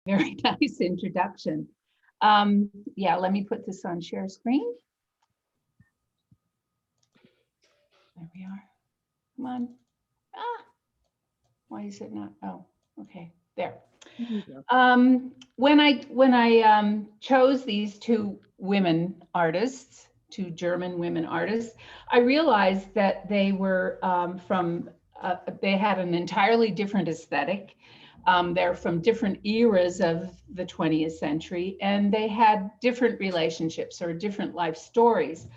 Very nice introduction. Yeah, let me put this on share screen. There we are. Come on. Ah, why is it not? Oh, okay, there. When I chose these two women artists, two German women artists, I realized that they were they had an entirely different aesthetic. They're from different eras of the 20th century, and they had different relationships or different life stories.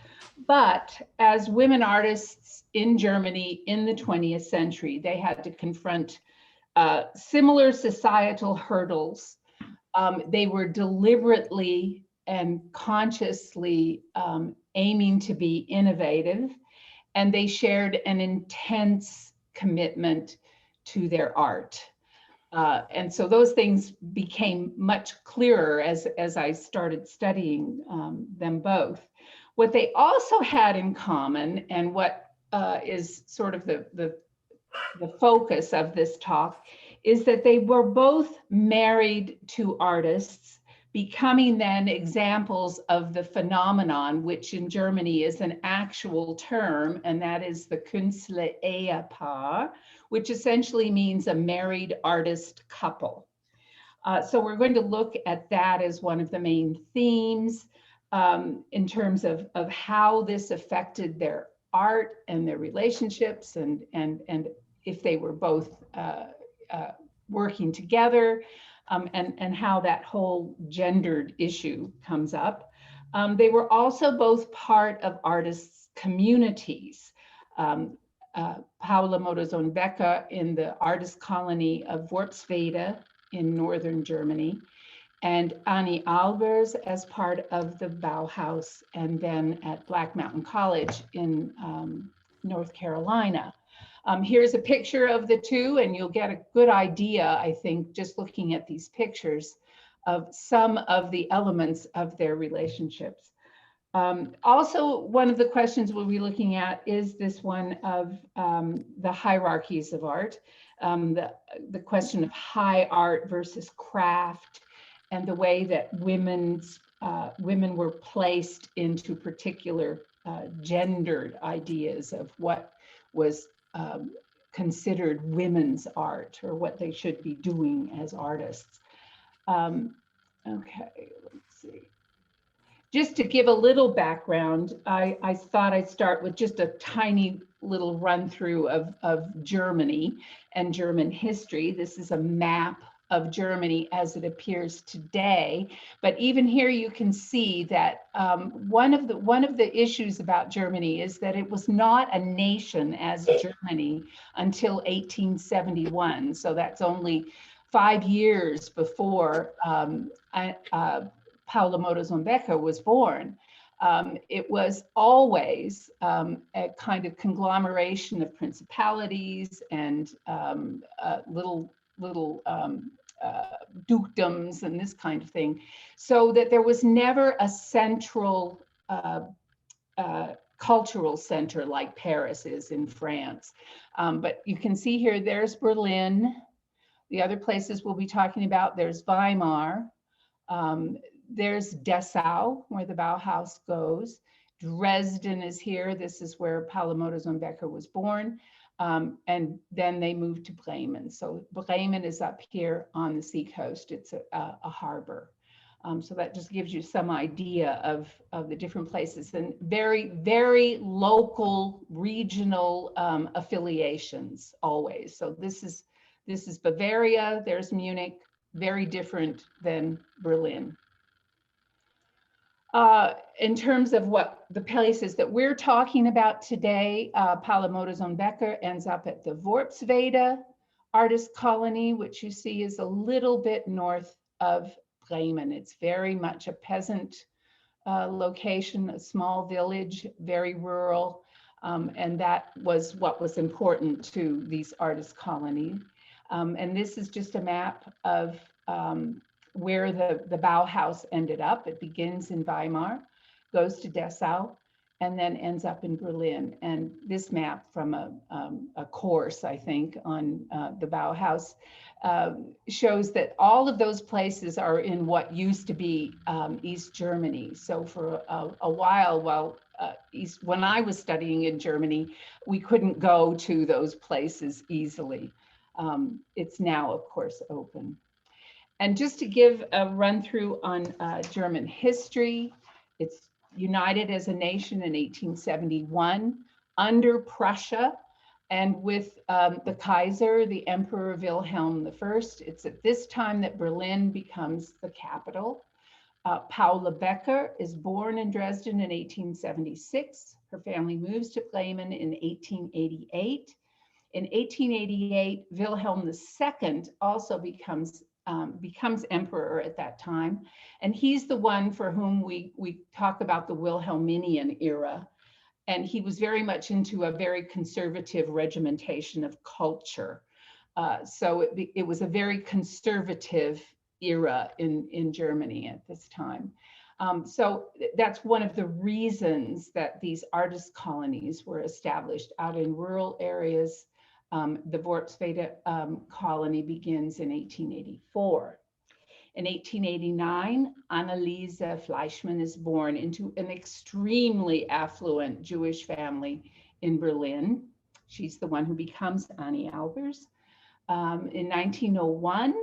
But as women artists in Germany in the 20th century, they had to confront similar societal hurdles. They were deliberately and consciously aiming to be innovative, and they shared an intense commitment to their art. And so those things became much clearer as I started studying them both. What they also had in common, and what is sort of the focus of this talk, is that they were both married to artists, becoming then examples of the phenomenon, which in Germany is an actual term, and that is the Künstlerehepaare, which essentially means a married artist couple. So we're going to look at that as one of the main themes in terms of how this affected their art and their relationships, and if they were both working together, and how that whole gendered issue comes up. They were also both part of artists' communities. Paula Modersohn-Becker in the artist colony of Worpswede in northern Germany, and Anni Albers as part of the Bauhaus, and then at Black Mountain College in North Carolina. Here's a picture of the two, and you'll get a good idea, I think, just looking at these pictures, of some of the elements of their relationships. Also, one of the questions we'll be looking at is this one of the hierarchies of art, the question of high art versus craft, and the way that women were placed into particular gendered ideas of what was considered women's art, or what they should be doing as artists. Okay, let's see. Just to give a little background, I thought I'd start with just a tiny little run through of Germany and German history. This is a map of Germany as it appears today. But even here you can see that one of the issues about Germany is that it was not a nation as Germany until 1871. So that's only 5 years before Paula Modersohn-Becker was born. It was always a kind of conglomeration of principalities and little dukedoms and this kind of thing, so that there was never a central cultural center like Paris is in France. But you can see here, there's Berlin. The other places we'll be talking about, there's Weimar. There's Dessau, where the Bauhaus goes. Dresden is here. This is where Paula Modersohn-Becker was born. And then they moved to Bremen. So Bremen is up here on the seacoast. It's a harbor. So that just gives you some idea of the different places, and very, very local, regional affiliations always. So this is Bavaria, there's Munich, very different than Berlin. In terms of what the places that we're talking about today, Paula Modersohn-Becker ends up at the Worpswede artist colony, which you see is a little bit north of Bremen. It's very much a peasant location, a small village, very rural, and that was what was important to these artist colonies. And this is just a map of where the Bauhaus ended up. It begins in Weimar, goes to Dessau, and then ends up in Berlin. And this map from a course, I think, on the Bauhaus shows that all of those places are in what used to be East Germany. So for a while, when I was studying in Germany, we couldn't go to those places easily. It's now, of course, open. And just to give a run through on German history, it's united as a nation in 1871 under Prussia and with the Kaiser, the Emperor Wilhelm I. It's at this time that Berlin becomes the capital. Paula Becker is born in Dresden in 1876. Her family moves to Bremen in 1888. In 1888, Wilhelm II also becomes emperor at that time. And he's the one for whom we talk about the Wilhelminian era. And he was very much into a very conservative regimentation of culture. So it was a very conservative era in Germany at this time. So that's one of the reasons that these artist colonies were established out in rural areas. The Worpswede colony begins in 1884. In 1889, Anneliese Fleischmann is born into an extremely affluent Jewish family in Berlin. She's the one who becomes Anni Albers. In 1901,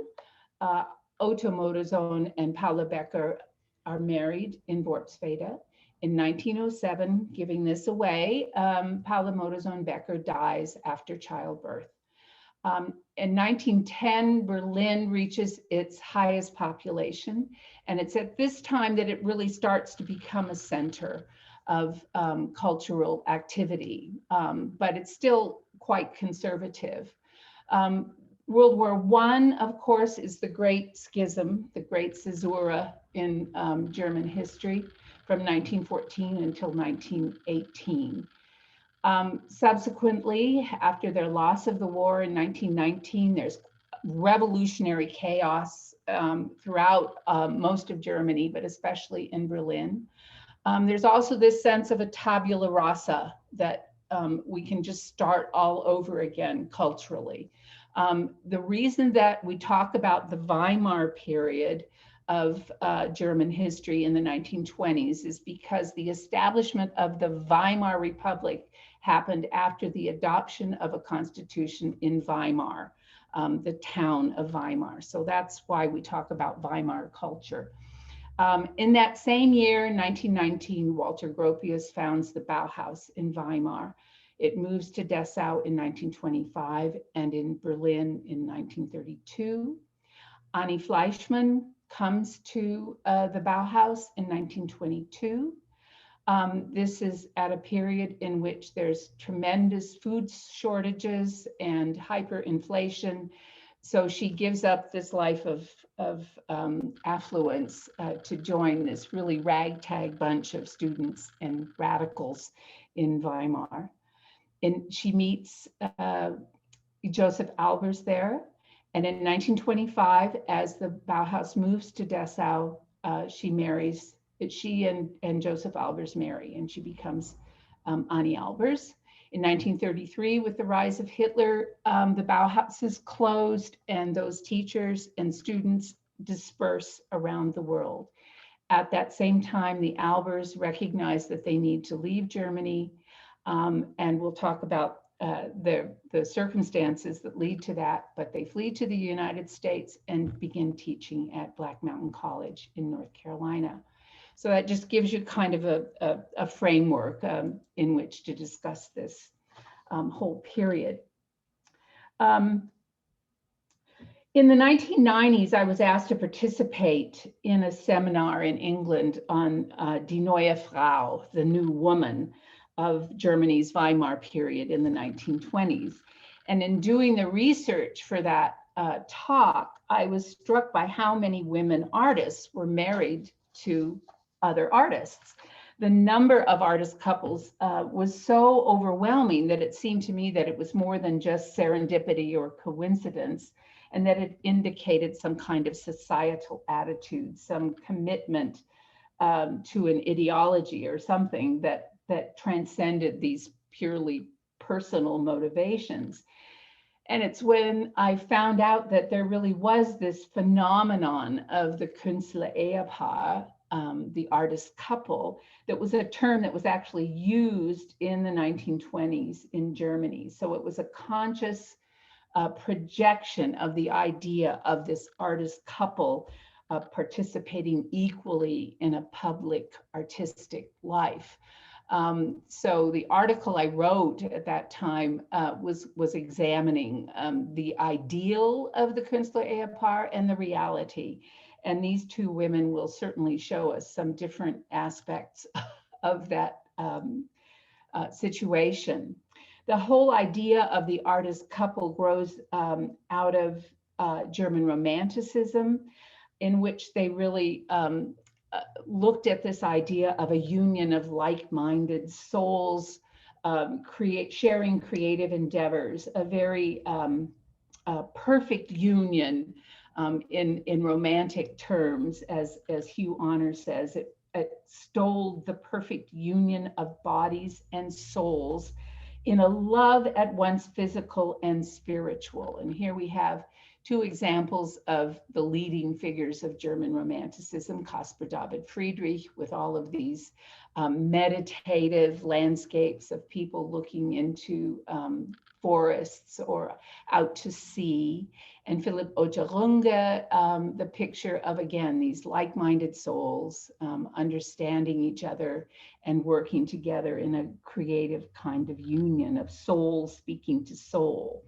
Otto Modersohn and Paula Becker are married in Worpswede. In 1907, giving this away, Paula Modersohn-Becker dies after childbirth. In 1910, Berlin reaches its highest population, and it's at this time that it really starts to become a center of cultural activity, but it's still quite conservative. World War I, of course, is the Great Schism, the Great Caesura in German history from 1914 until 1918. Subsequently, after their loss of the war in 1919, there's revolutionary chaos throughout most of Germany, but especially in Berlin. There's also this sense of a tabula rasa, that we can just start all over again culturally. The reason that we talk about the Weimar period of German history in the 1920s is because the establishment of the Weimar Republic happened after the adoption of a constitution in Weimar, the town of Weimar. So that's why we talk about Weimar culture. In that same year, 1919, Walter Gropius founds the Bauhaus in Weimar. It moves to Dessau in 1925 and in Berlin in 1932. Anni Fleischmann comes to the Bauhaus in 1922. This is at a period in which there's tremendous food shortages and hyperinflation. So she gives up this life of affluence to join this really ragtag bunch of students and radicals in Weimar. And she meets Josef Albers there. And in 1925, as the Bauhaus moves to Dessau, she and Josef Albers marry, and she becomes Anni Albers. In 1933, with the rise of Hitler, the Bauhaus is closed, and those teachers and students disperse around the world. At that same time, the Albers recognize that they need to leave Germany, and we'll talk about the circumstances that lead to that, but they flee to the United States and begin teaching at Black Mountain College in North Carolina. So that just gives you kind of a framework in which to discuss this whole period. In the 1990s, I was asked to participate in a seminar in England on Die Neue Frau, the new woman, of Germany's Weimar period in the 1920s. And in doing the research for that talk, I was struck by how many women artists were married to other artists. The number of artist couples was so overwhelming that it seemed to me that it was more than just serendipity or coincidence, and that it indicated some kind of societal attitude, some commitment to an ideology or something that transcended these purely personal motivations. And it's when I found out that there really was this phenomenon of the Künstlerehepaare, the artist couple, that was a term that was actually used in the 1920s in Germany. So it was a conscious projection of the idea of this artist couple participating equally in a public artistic life. So the article I wrote at that time was examining the ideal of the Künstlerehepaar and the reality. And these two women will certainly show us some different aspects of that situation. The whole idea of the artist couple grows out of German Romanticism, in which they really looked at this idea of a union of like-minded souls, sharing creative endeavors, a very perfect union in romantic terms, as Hugh Honor says. It extolled the perfect union of bodies and souls in a love at once physical and spiritual. And here we have two examples of the leading figures of German Romanticism, Caspar David Friedrich, with all of these meditative landscapes of people looking into forests or out to sea, and Philipp Oterunge, the picture of, again, these like-minded souls understanding each other and working together in a creative kind of union of soul speaking to soul.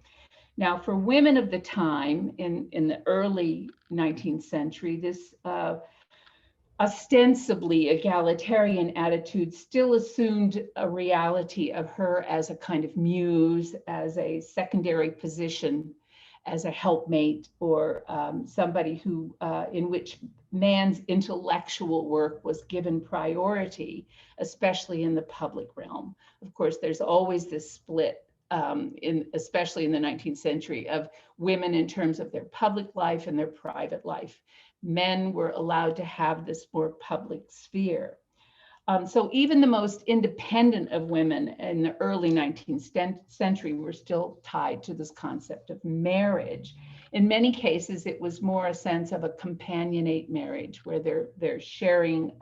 Now, for women of the time in the early 19th century, this ostensibly egalitarian attitude still assumed a reality of her as a kind of muse, as a secondary position, as a helpmate, or somebody who, in which man's intellectual work was given priority, especially in the public realm. Of course, there's always this split, especially in the 19th century, of women in terms of their public life and their private life. Men were allowed to have this more public sphere. So even the most independent of women in the early 19th century were still tied to this concept of marriage. In many cases, it was more a sense of a companionate marriage, where they're sharing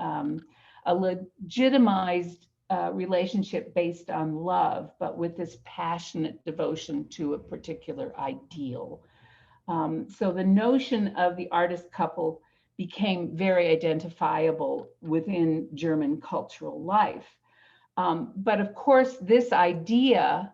a legitimized relationship based on love, but with this passionate devotion to a particular ideal. So the notion of the artist couple became very identifiable within German cultural life. But of course, this idea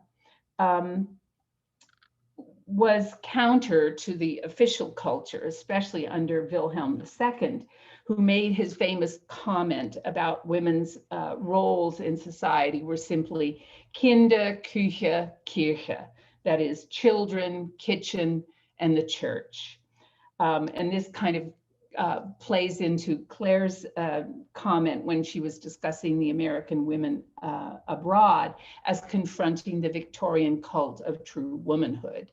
was counter to the official culture, especially under Wilhelm II, who made his famous comment about women's roles in society were simply Kinder, Küche, Kirche, that is, children, kitchen, and the church. And this kind of plays into Claire's comment when she was discussing the American women abroad as confronting the Victorian cult of true womanhood.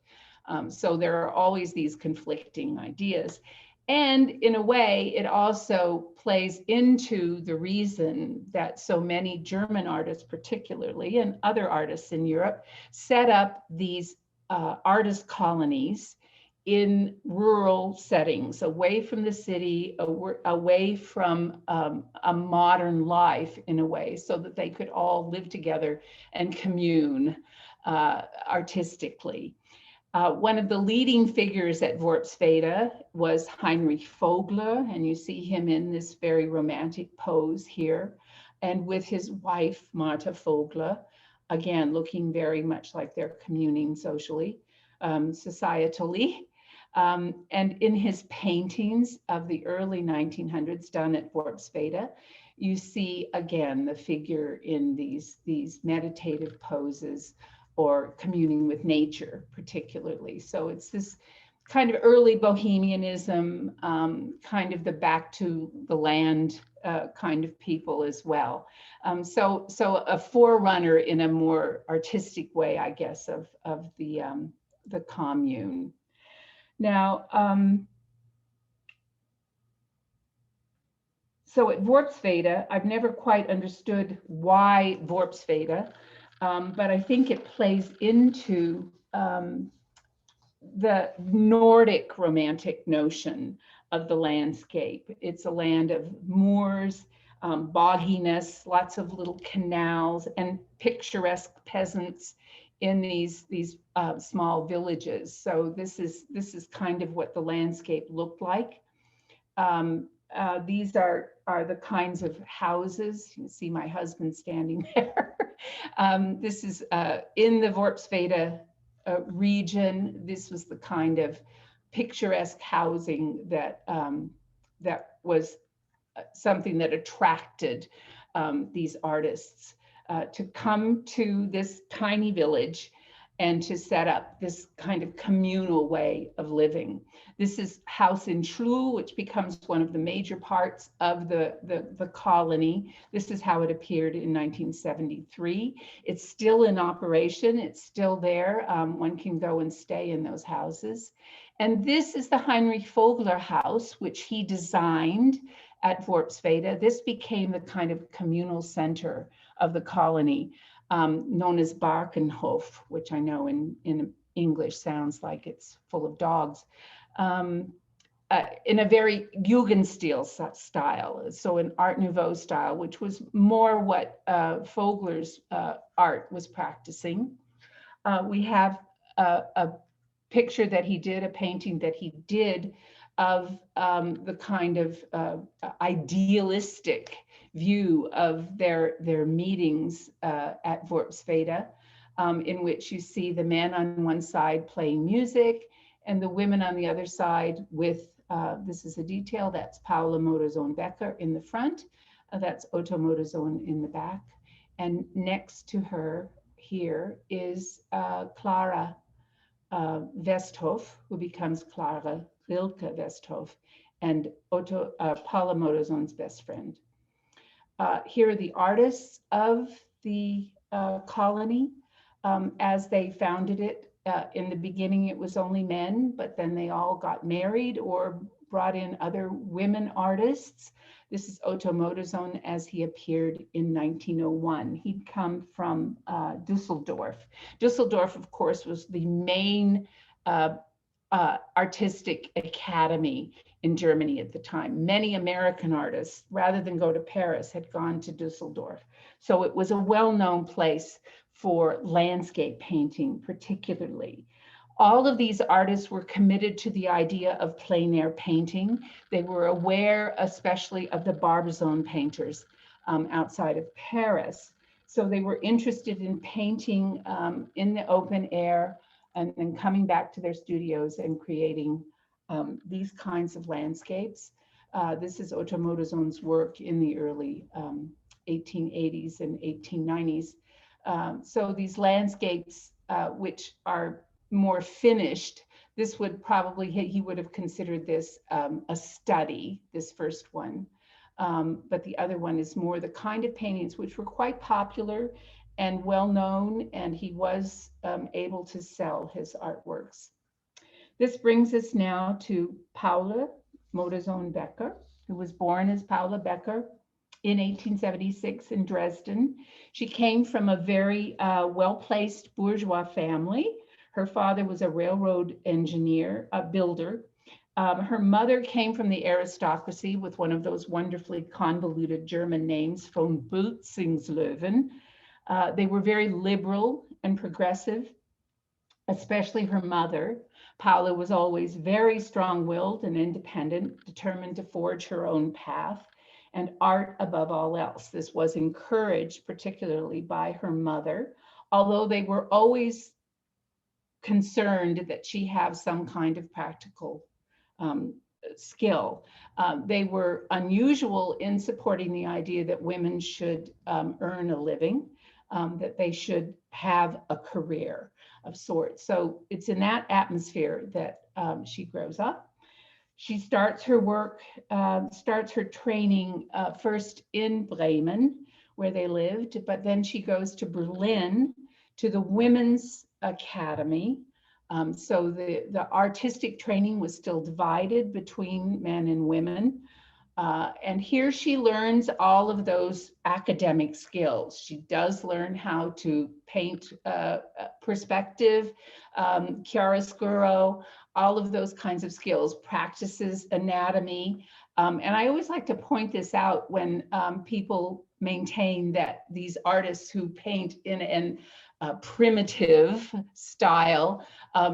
So there are always these conflicting ideas. And in a way, it also plays into the reason that so many German artists, particularly, and other artists in Europe, set up these artist colonies in rural settings, away from the city, away from a modern life in a way, so that they could all live together and commune artistically. One of the leading figures at Worpswede was Heinrich Vogler, and you see him in this very romantic pose here, and with his wife, Martha Vogler, again, looking very much like they're communing socially, societally. And in his paintings of the early 1900s done at Worpswede, you see, again, the figure in these meditative poses or communing with nature, particularly. So it's this kind of early bohemianism, kind of the back to the land kind of people as well. So a forerunner in a more artistic way, I guess, of the commune. Now, so at Worpswede, I've never quite understood why Worpswede, but I think it plays into the Nordic romantic notion of the landscape. It's a land of moors, bogginess, lots of little canals, and picturesque peasants in these small villages. So this is kind of what the landscape looked like. These are the kinds of houses. You can see my husband standing there. This is in the Worpswede region. This was the kind of picturesque housing that that was something that attracted these artists to come to this tiny village and to set up this kind of communal way of living. This is House in Schlu, which becomes one of the major parts of the colony. This is how it appeared in 1973. It's still in operation. It's still there. One can go and stay in those houses. And this is the Heinrich Vogler house, which he designed at Worpswede. This became the kind of communal center of the colony, known as Barkenhof, which I know in English sounds like it's full of dogs, in a very Jugendstil style, so an Art Nouveau style, which was more what Vogler's art was practicing. We have a picture that he did, a painting that he did of the kind of idealistic view of their meetings at Worpswede, in which you see the men on one side playing music and the women on the other side with, this is a detail, that's Paula Modersohn-Becker in the front, that's Otto Modersohn in the back. And next to her here is Clara Westhoff, who becomes Clara Rilke Westhoff, and Paula Modersohn's best friend. Here are the artists of the colony as they founded it. In the beginning, it was only men, but then they all got married or brought in other women artists. This is Otto Modersohn as he appeared in 1901. He'd come from Düsseldorf. Düsseldorf, of course, was the main artistic academy in Germany at the time. Many American artists, rather than go to Paris, had gone to Düsseldorf. So it was a well-known place for landscape painting, particularly. All of these artists were committed to the idea of plein air painting. They were aware, especially of the Barbizon painters outside of Paris. So they were interested in painting in the open air and then coming back to their studios and creating these kinds of landscapes. This is Otto Modersohn's work in the early 1880s and 1890s. So these landscapes, which are more finished, this would probably, he would have considered this a study, this first one. But the other one is more the kind of paintings which were quite popular and well known, and he was able to sell his artworks. This brings us now to Paula Modersohn-Becker, who was born as Paula Becker in 1876 in Dresden. She came from a very well-placed bourgeois family. Her father was a railroad engineer, a builder. Her mother came from the aristocracy with one of those wonderfully convoluted German names, von Bültzingslöwen. They were very liberal and progressive, especially her mother. Paula was always very strong-willed and independent, determined to forge her own path, and art above all else. This was encouraged particularly by her mother, although they were always concerned that she have some kind of practical skill. They were unusual in supporting the idea that women should earn a living, that they should have a career of sorts. So it's in that atmosphere that she grows up. She starts her work, starts her training first in Bremen, where they lived, but then she goes to Berlin to the Women's Academy. So the artistic training was still divided between men and women. And here she learns all of those academic skills. She does learn how to paint perspective, chiaroscuro, all of those kinds of skills, practices anatomy. And I always like to point this out when people maintain that these artists who paint in an primitive style,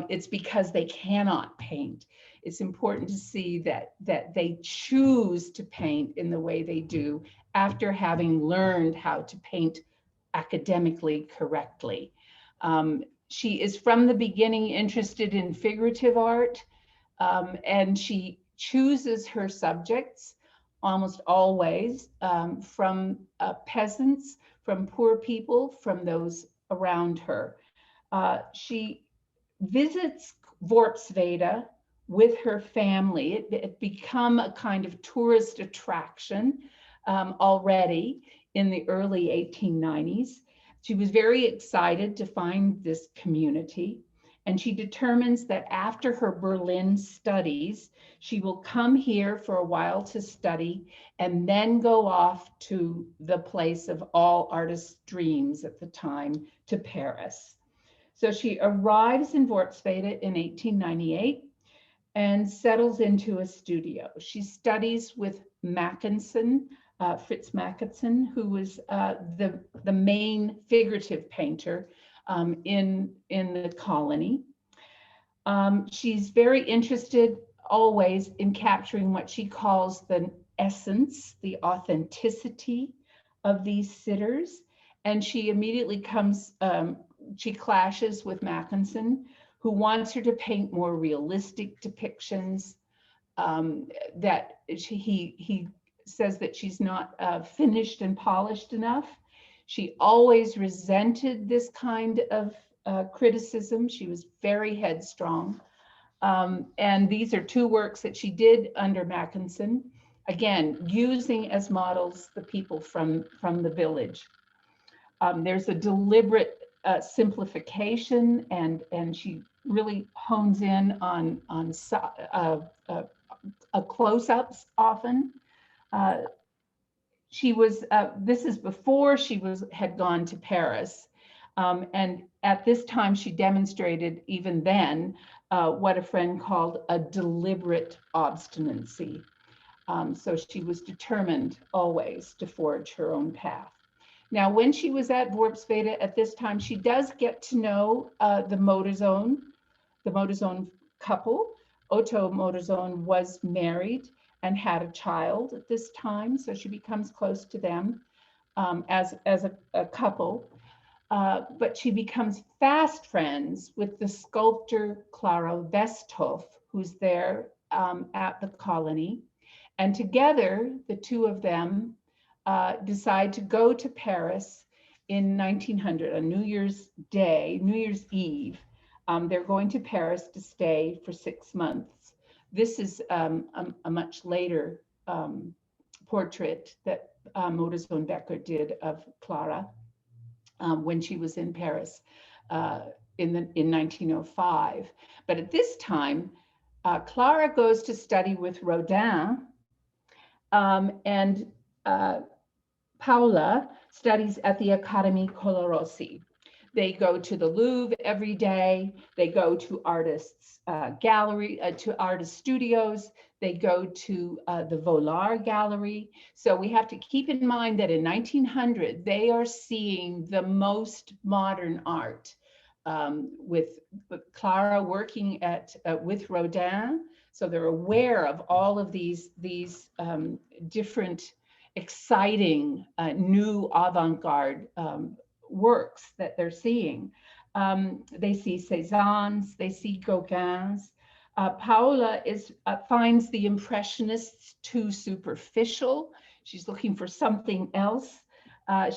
it's because they cannot paint. It's important to see that they choose to paint in the way they do after having learned how to paint academically correctly. She is from the beginning interested in figurative art, and she chooses her subjects almost always from peasants, from poor people, from those around her. She visits Worpswede with her family. It become a kind of tourist attraction already in the early 1890s. She was very excited to find this community, and she determines that after her Berlin studies, she will come here for a while to study and then go off to the place of all artists' dreams at the time, to Paris. So she arrives in Worpswede in 1898 and settles into a studio. She studies with Mackensen, Fritz Mackensen, who was the main figurative painter in the colony. She's very interested always in capturing what she calls the essence, the authenticity of these sitters. And she immediately she clashes with Mackensen, who wants her to paint more realistic depictions, that he says that she's not finished and polished enough. She always resented this kind of criticism. She was very headstrong. And these are two works that she did under Mackensen, again, using as models the people from the village. There's a deliberate simplification, and she really hones in on close-ups often. She was, this is before she had gone to Paris. And at this time, she demonstrated even then what a friend called a deliberate obstinacy. So she was determined always to forge her own path. Now, when she was at Worpswede at this time, she does get to know the Modersohn couple. Otto Modersohn was married and had a child at this time, so she becomes close to them as a couple. But she becomes fast friends with the sculptor Clara Westhoff, who's there at the colony. And together, the two of them decide to go to Paris in 1900, on New Year's Eve. They're going to Paris to stay for 6 months. This is a much later portrait that Modersohn-Becker did of Clara when she was in Paris in 1905. But at this time, Clara goes to study with Rodin, and Paula studies at the Accademia Colarossi. They go to the Louvre every day. They go to artists' gallery, to artist studios. They go to the Vollard Gallery. So we have to keep in mind that in 1900, they are seeing the most modern art, with Clara working with Rodin. So they're aware of all of these different, exciting, new avant-garde works that they're seeing. They see Cézanne's, they see Gauguin's. Paula finds the Impressionists too superficial. She's looking for something else.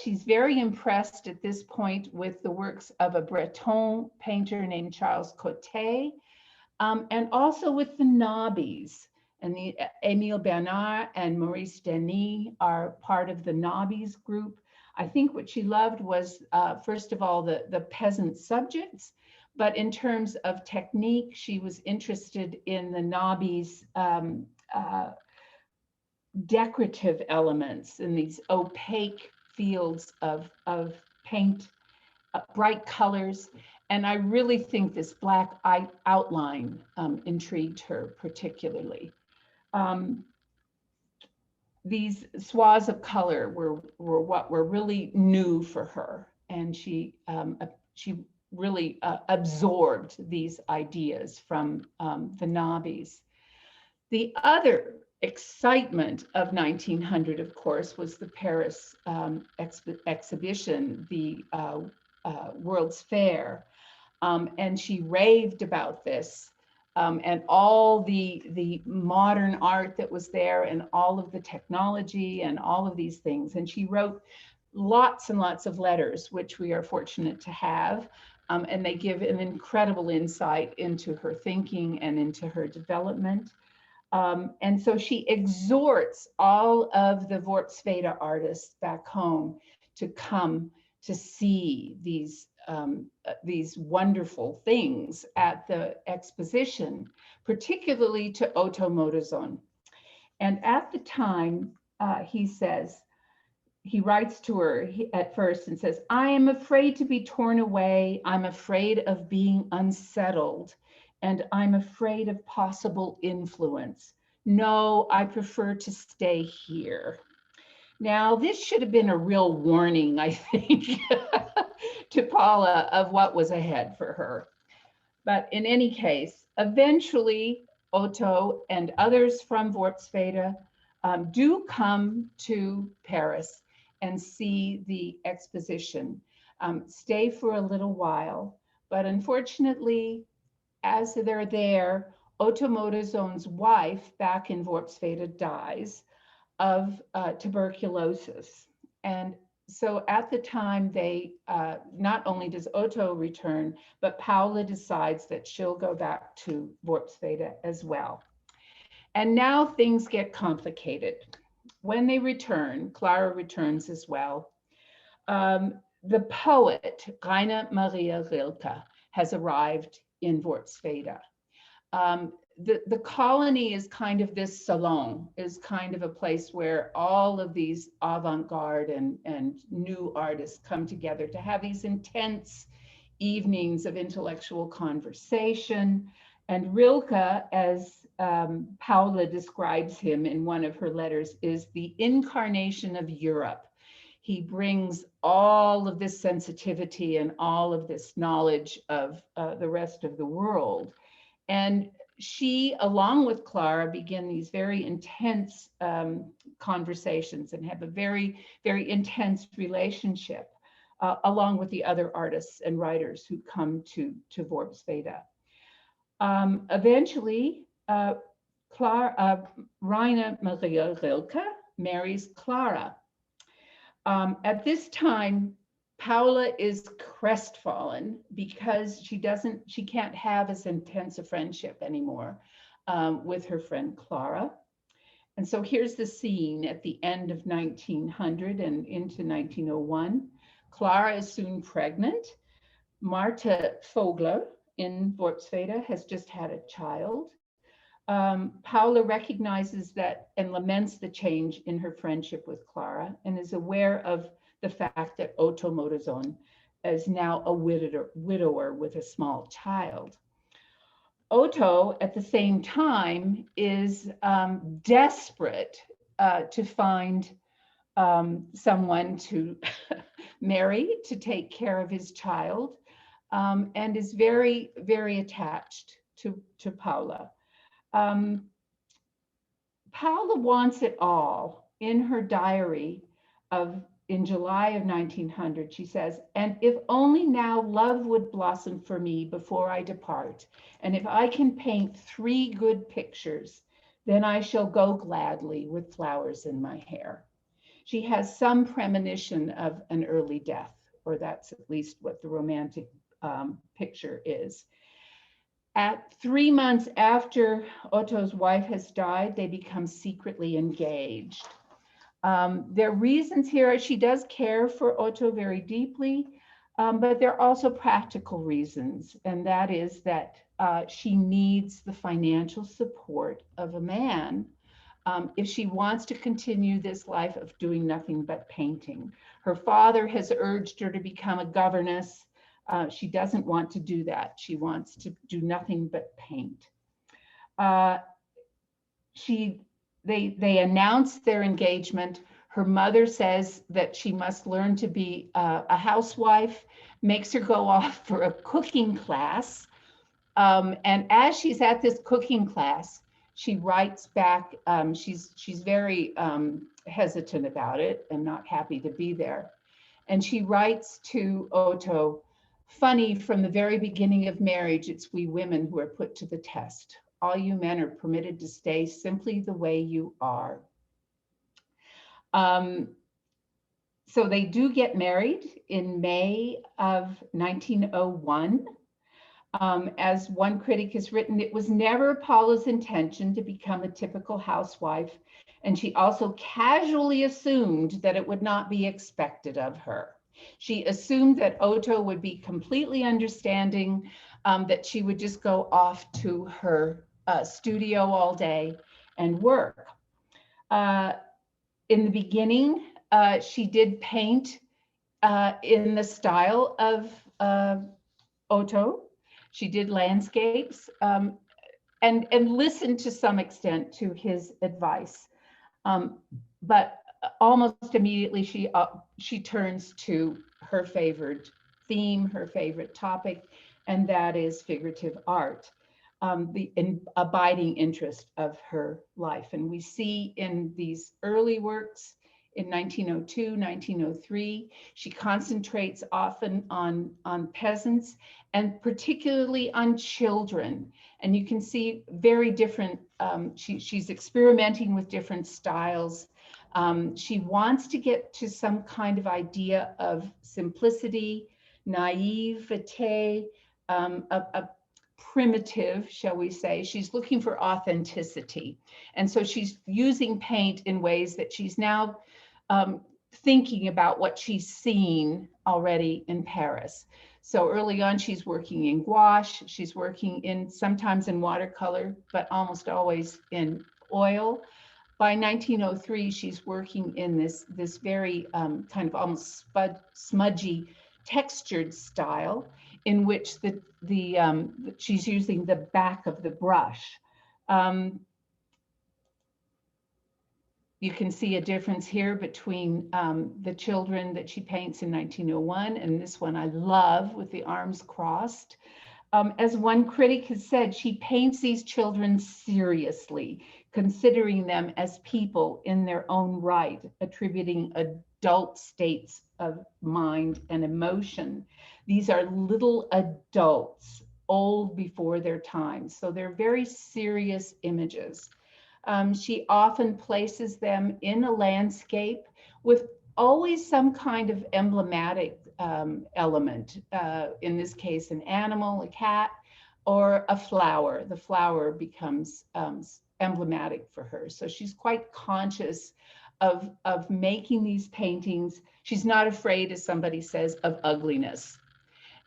She's very impressed at this point with the works of a Breton painter named Charles Cotet, and also with the Nobbies. And the Émile Bernard and Maurice Denis are part of the Nobbies group. I think what she loved was, first of all, the peasant subjects, but in terms of technique, she was interested in the Nobbies' decorative elements in these opaque fields of paint, bright colors. And I really think this black outline intrigued her particularly. These swaths of color were what were really new for her. And she really absorbed these ideas from the Nobbies. The other excitement of 1900, of course, was the Paris exhibition, the World's Fair. And she raved about this and all the modern art that was there and all of the technology and all of these things. And she wrote lots and lots of letters, which we are fortunate to have. And they give an incredible insight into her thinking and into her development. And so she exhorts all of the Worpswede artists back home to come to see these wonderful things at the exposition, particularly to Otto Modersohn. And at the time, he writes to her at first and says, "I am afraid to be torn away. I'm afraid of being unsettled. And I'm afraid of possible influence. No, I prefer to stay here." Now, this should have been a real warning, I think, to Paula of what was ahead for her. But in any case, eventually, Otto and others from Worpswede do come to Paris and see the exposition, stay for a little while. But unfortunately, as they're there, Otto Modersohn's wife back in Worpswede dies of tuberculosis. And so at the time, they not only does Otto return, but Paula decides that she'll go back to Worpswede as well. And now things get complicated. When they return, Clara returns as well. The poet Rainer Maria Rilke has arrived in Worpswede. The colony is kind of this salon, is kind of a place where all of these avant-garde and new artists come together to have these intense evenings of intellectual conversation. And Rilke, as Paula describes him in one of her letters, is the incarnation of Europe. He brings all of this sensitivity and all of this knowledge of the rest of the world. And she, along with Clara, begin these very intense conversations and have a very, very intense relationship, along with the other artists and writers who come to Worpswede. Eventually, Rainer Maria Rilke marries Clara. At this time, Paula is crestfallen because she can't have as intense a friendship anymore with her friend Clara. And so here's the scene at the end of 1900 and into 1901. Clara is soon pregnant. Martha Vogler in Worpswede has just had a child. Paula recognizes that and laments the change in her friendship with Clara and is aware of the fact that Otto Modersohn is now a widower with a small child. Otto, at the same time, is desperate to find someone to marry, to take care of his child, and is very, very attached to Paula. Paula wants it all. In her diary in July of 1900, she says, "And if only now love would blossom for me before I depart, and if I can paint 3 good pictures, then I shall go gladly with flowers in my hair." She has some premonition of an early death, or that's at least what the romantic picture is. At 3 months after Otto's wife has died, they become secretly engaged. There are reasons here. She does care for Otto very deeply, but there are also practical reasons, and that is that she needs the financial support of a man if she wants to continue this life of doing nothing but painting. Her father has urged her to become a governess. She doesn't want to do that. She wants to do nothing but paint. They announce their engagement. Her mother says that she must learn to be a housewife, makes her go off for a cooking class. And as she's at this cooking class, she writes back. She's very hesitant about it and not happy to be there. And she writes to Otto, "Funny, from the very beginning of marriage, it's we women who are put to the test. All you men are permitted to stay simply the way you are." So they do get married in May of 1901. As one critic has written, it was never Paula's intention to become a typical housewife, and she also casually assumed that it would not be expected of her. She assumed that Otto would be completely understanding, that she would just go off to her studio all day and work. In the beginning, she did paint in the style of Otto. She did landscapes and listened to some extent to his advice. But almost immediately she turns to her favorite theme, her favorite topic, and that is figurative art, the abiding interest of her life. And we see in these early works in 1902, 1903, she concentrates often on peasants and particularly on children. And you can see very different, she's experimenting with different styles. She wants to get to some kind of idea of simplicity, naivete, a primitive, shall we say. She's looking for authenticity. And so she's using paint in ways that she's now thinking about what she's seen already in Paris. So early on, she's working in gouache, she's working in sometimes in watercolor, but almost always in oil. By 1903, she's working in this very kind of almost smudgy, textured style, in which she's using the back of the brush. You can see a difference here between the children that she paints in 1901 and this one I love with the arms crossed. As one critic has said, she paints these children seriously, considering them as people in their own right, attributing adult states of mind and emotion. These are little adults, old before their time. So they're very serious images. She often places them in a landscape with always some kind of emblematic element, in this case, an animal, a cat, or a flower. The flower becomes emblematic for her. So she's quite conscious of making these paintings. She's not afraid, as somebody says, of ugliness.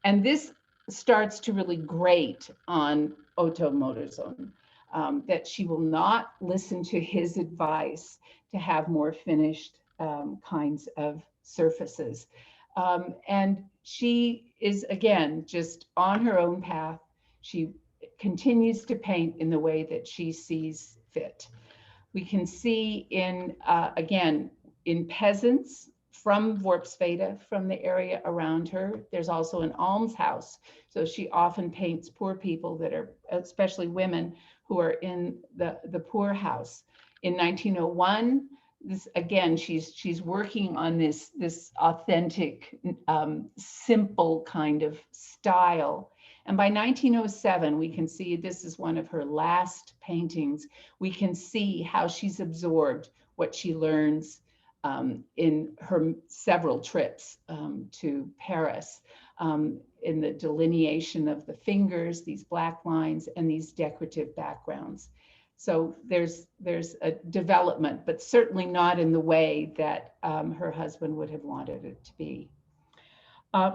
And this starts to really grate on Otto Modersohn. That she will not listen to his advice to have more finished kinds of surfaces. And she is, again, just on her own path. She continues to paint in the way that she sees fit. We can see again, in peasants from Worpswede, from the area around her. There's also an almshouse. So she often paints poor people that are, especially women, who are in the poorhouse. In 1901, this again, she's working on this authentic, simple kind of style. And by 1907, we can see this is one of her last paintings. We can see how she's absorbed what she learns in her several trips to Paris, in the delineation of the fingers, these black lines, and these decorative backgrounds. So there's a development, but certainly not in the way that her husband would have wanted it to be.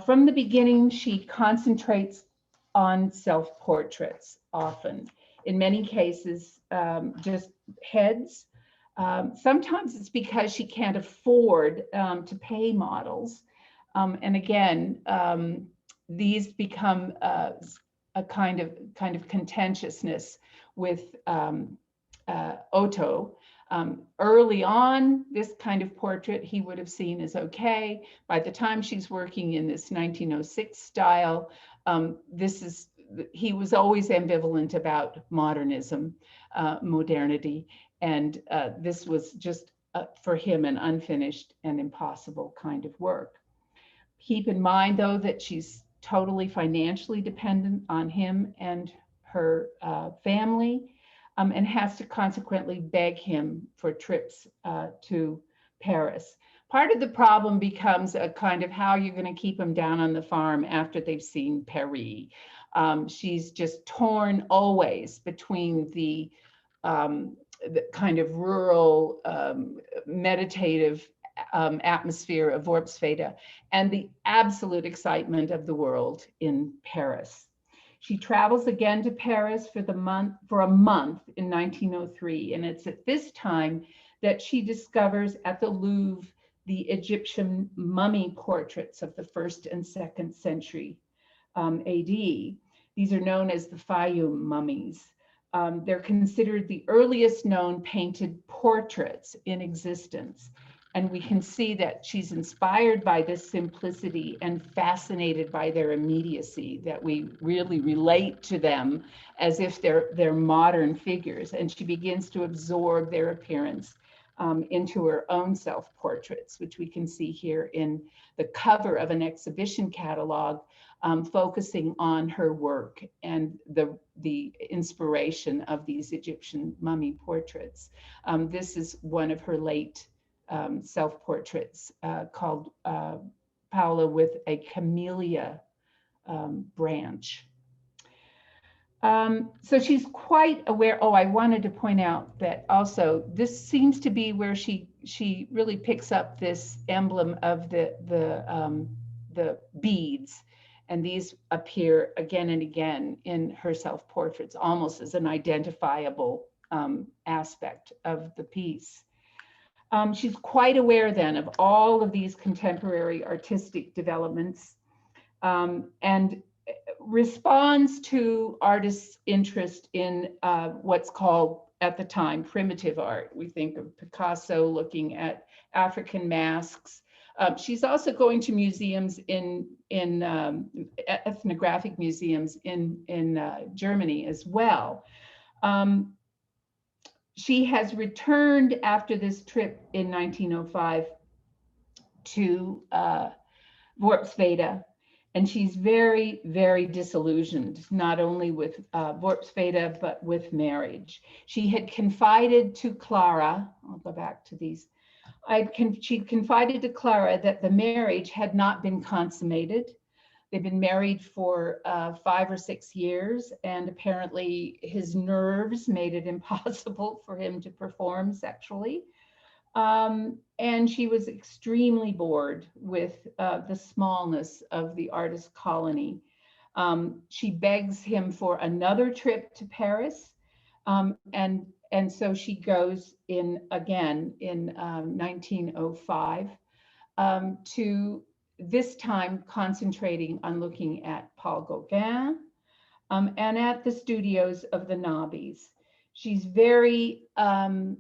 From the beginning, she concentrates on self-portraits often. In many cases, just heads, Sometimes it's because she can't afford to pay models. And again, these become a kind of contentiousness with Otto. Early on, this kind of portrait he would have seen as okay. By the time she's working in this 1906 style, he was always ambivalent about modernism, modernity, and this was just for him an unfinished and impossible kind of work. Keep in mind, though, that she's totally financially dependent on him and her family, and has to consequently beg him for trips to Paris. Part of the problem becomes a kind of how you're going to keep them down on the farm after they've seen Paris. She's just torn always between the kind of rural, meditative atmosphere of Worpswede and the absolute excitement of the world in Paris. She travels again to Paris for a month in 1903, and it's at this time that she discovers at the Louvre the Egyptian mummy portraits of the 1st and 2nd century AD. These are known as the Fayum mummies. They're considered the earliest known painted portraits in existence. And we can see that she's inspired by this simplicity and fascinated by their immediacy, that we really relate to them as if they're modern figures. And she begins to absorb their appearance into her own self-portraits, which we can see here in the cover of an exhibition catalog, focusing on her work and the inspiration of these Egyptian mummy portraits. This is one of her late self-portraits called Paula with a Camellia branch. So she's quite aware. Oh, I wanted to point out that also this seems to be where she really picks up this emblem of the beads, and these appear again and again in her self-portraits, almost as an identifiable aspect of the piece. She's quite aware then of all of these contemporary artistic developments, and responds to artists' interest in what's called at the time primitive art. We think of Picasso looking at African masks. She's also going to museums in ethnographic museums in Germany as well. She has returned after this trip in 1905 to Worpswede, and she's very, very disillusioned, not only with Worpswede, but with marriage. She had confided to Clara, I'll go back to these, she confided to Clara that the marriage had not been consummated. They've been married for 5 or 6 years, and apparently his nerves made it impossible for him to perform sexually. And she was extremely bored with the smallness of the artist colony. She begs him for another trip to Paris, and so she goes again in 1905 to this time concentrating on looking at Paul Gauguin and at the studios of the Nobbies. She's very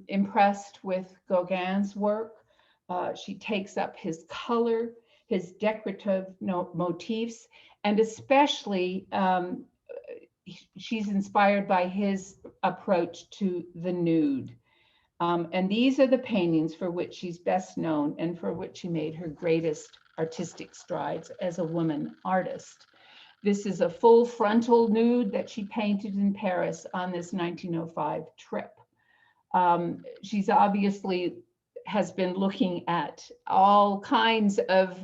impressed with Gauguin's work. She takes up his color, his decorative motifs, and especially she's inspired by his approach to the nude. And these are the paintings for which she's best known and for which she made her greatest artistic strides as a woman artist. This is a full frontal nude that she painted in Paris on this 1905 trip. She's obviously has been looking at all kinds of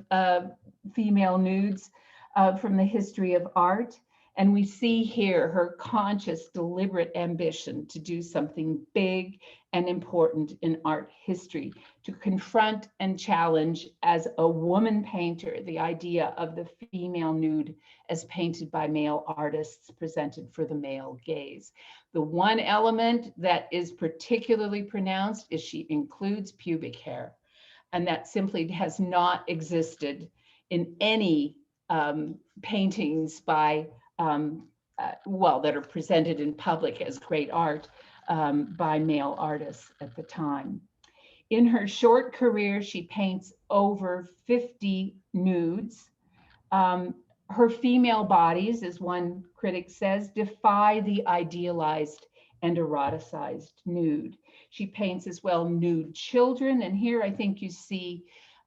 female nudes from the history of art. And we see here her conscious, deliberate ambition to do something big and important in art history, to confront and challenge as a woman painter the idea of the female nude as painted by male artists presented for the male gaze. The one element that is particularly pronounced is she includes pubic hair, and that simply has not existed in any paintings by that are presented in public as great art by male artists at the time. In her short career, she paints over 50 nudes. Her female bodies, as one critic says, defy the idealized and eroticized nude. She paints as well nude children, and here I think you see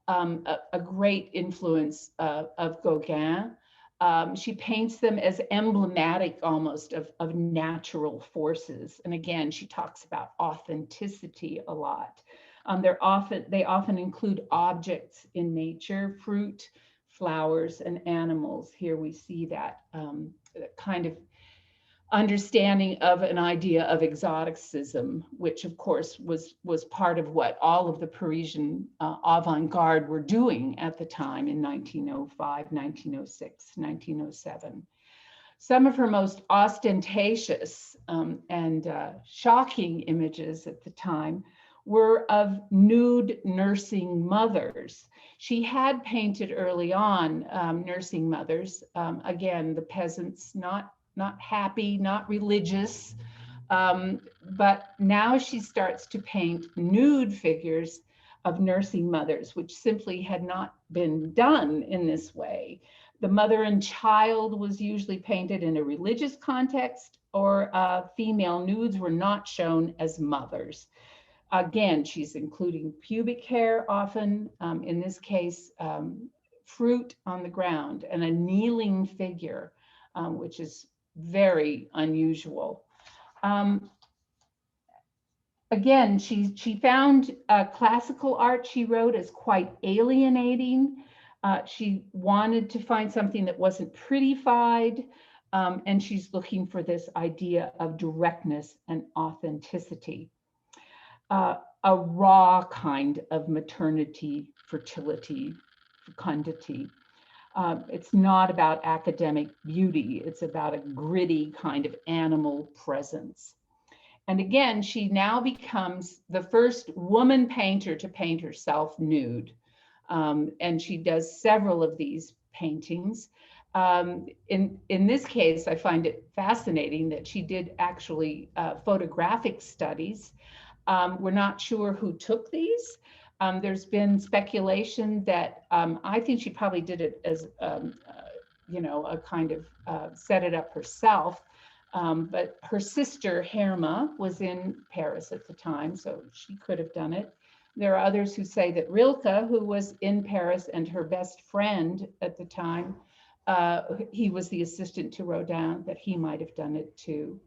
a great influence of Gauguin. She paints them as emblematic almost of natural forces. And again, she talks about authenticity a lot. They often include objects in nature, fruit, flowers, and animals. Here we see that kind of understanding of an idea of exoticism, which of course was part of what all of the Parisian avant-garde were doing at the time in 1905, 1906, 1907. Some of her most ostentatious and shocking images at the time were of nude nursing mothers. She had painted early on nursing mothers, again, the peasants, not happy, not religious, but now she starts to paint nude figures of nursing mothers, which simply had not been done in this way. The mother and child was usually painted in a religious context, or female nudes were not shown as mothers. Again, she's including pubic hair often, in this case, fruit on the ground, and a kneeling figure, which is very unusual. Again, she found classical art, she wrote, as quite alienating. She wanted to find something that wasn't prettified, and she's looking for this idea of directness and authenticity. A raw kind of maternity, fertility, fecundity. It's not about academic beauty. It's about a gritty kind of animal presence. And again, she now becomes the first woman painter to paint herself nude. And she does several of these paintings. In this case, I find it fascinating that she did actually photographic studies. We're not sure who took these. There's been speculation that I think she probably did it as, a kind of set it up herself. But her sister, Herma, was in Paris at the time, so she could have done it. There are others who say that Rilke, who was in Paris and her best friend at the time, he was the assistant to Rodin, that he might have done it too.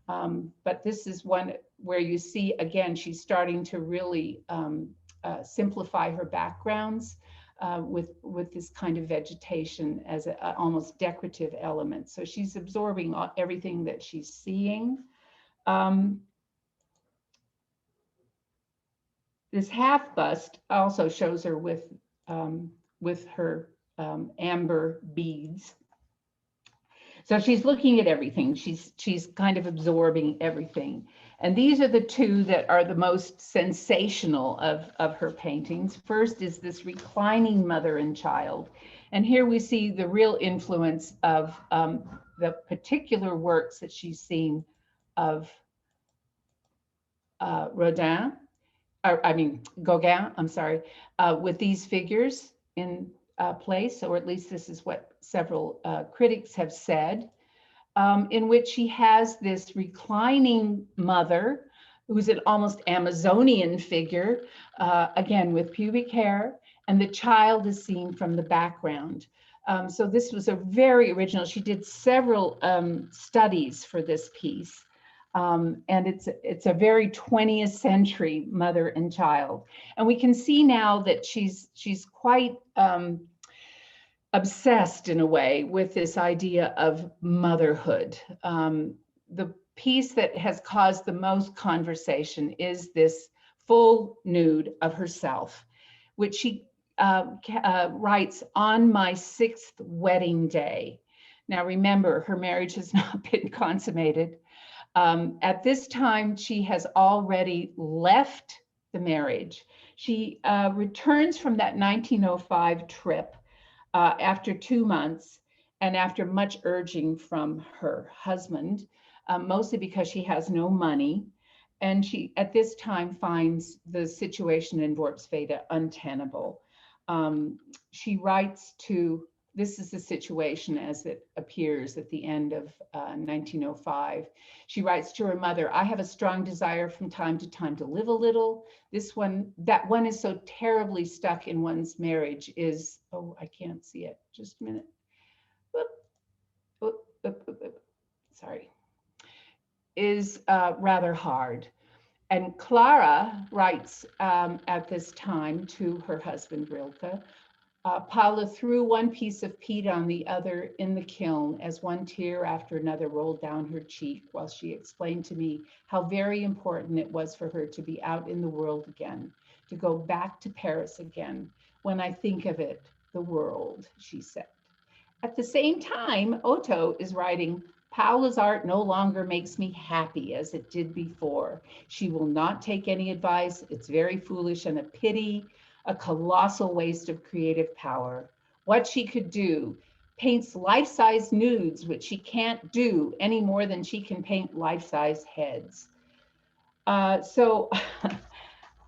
But this is one where you see, again, she's starting to really simplify her backgrounds with this kind of vegetation as an almost decorative element. So she's absorbing everything that she's seeing. This half bust also shows her with her amber beads. So she's looking at everything. She's kind of absorbing everything. And these are the two that are the most sensational of her paintings. First is this reclining mother and child. And here we see the real influence of the particular works that she's seen of Gauguin, I'm sorry, with these figures in place, or at least this is what several critics have said, in which she has this reclining mother who's an almost Amazonian figure, again with pubic hair, and the child is seen from the background. So this was a very original. She did several studies for this piece. And it's a very 20th century mother and child. And we can see now that she's quite obsessed in a way with this idea of motherhood. The piece that has caused the most conversation is this full nude of herself, which she writes on my 6th wedding day. Now remember, her marriage has not been consummated. At this time, she has already left the marriage. She returns from that 1905 trip after 2 months and after much urging from her husband, mostly because she has no money. And she, at this time, finds the situation in Worpswede untenable. She writes to, this is the situation as it appears at the end of 1905. She writes to her mother, I have a strong desire from time to time to live a little. That one is so terribly stuck in one's marriage is, oh, I can't see it, just a minute. Sorry, is rather hard. And Clara writes at this time to her husband, Rilke, Paula threw one piece of peat on the other in the kiln as one tear after another rolled down her cheek while she explained to me how very important it was for her to be out in the world again, to go back to Paris again. When I think of it, the world, she said. At the same time, Otto is writing, Paula's art no longer makes me happy as it did before. She will not take any advice. It's very foolish and a pity, a colossal waste of creative power. What she could do, paints life-size nudes, which she can't do any more than she can paint life-size heads. So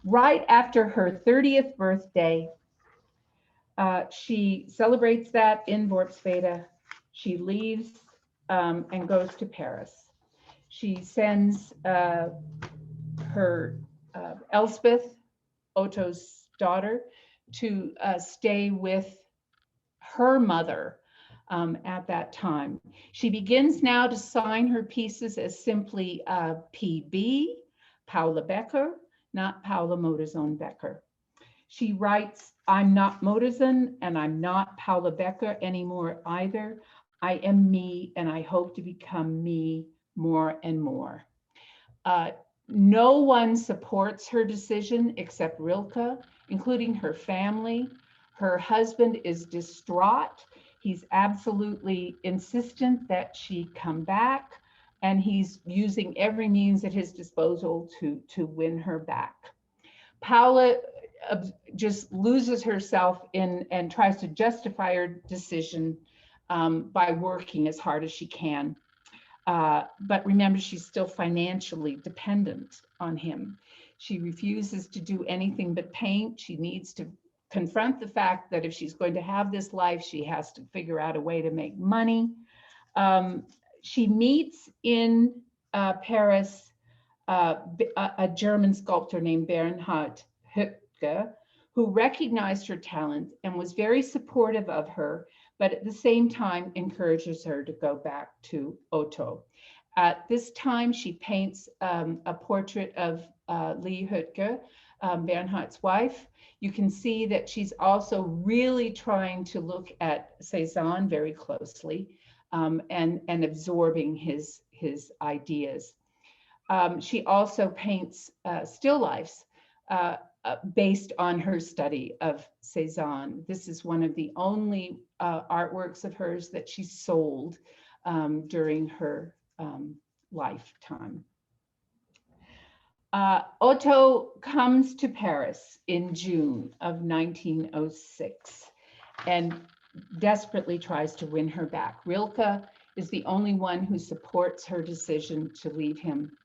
right after her 30th birthday, she celebrates that in Worpswede. She leaves and goes to Paris. She sends her Elspeth, Otto's daughter, to stay with her mother at that time. She begins now to sign her pieces as simply PB, Paula Becker, not Paula Modersohn-Becker. She writes, I'm not Modersohn and I'm not Paula Becker anymore either. I am me and I hope to become me more and more. No one supports her decision except Rilke, including her family. Her husband is distraught. He's absolutely insistent that she come back, and he's using every means at his disposal to win her back. Paula just loses herself in and tries to justify her decision by working as hard as she can. But remember, she's still financially dependent on him. She refuses to do anything but paint. She needs to confront the fact that if she's going to have this life, she has to figure out a way to make money. She meets in Paris a German sculptor named Bernhard Höttger, who recognized her talent and was very supportive of her, but at the same time encourages her to go back to Otto. At this time, she paints a portrait of Lee Höttger, Bernhard's wife. You can see that she's also really trying to look at Cézanne very closely and absorbing his ideas. She also paints still lifes based on her study of Cézanne. This is one of the only artworks of hers that she sold during her lifetime. Otto comes to Paris in June of 1906 and desperately tries to win her back. Rilke is the only one who supports her decision to leave him.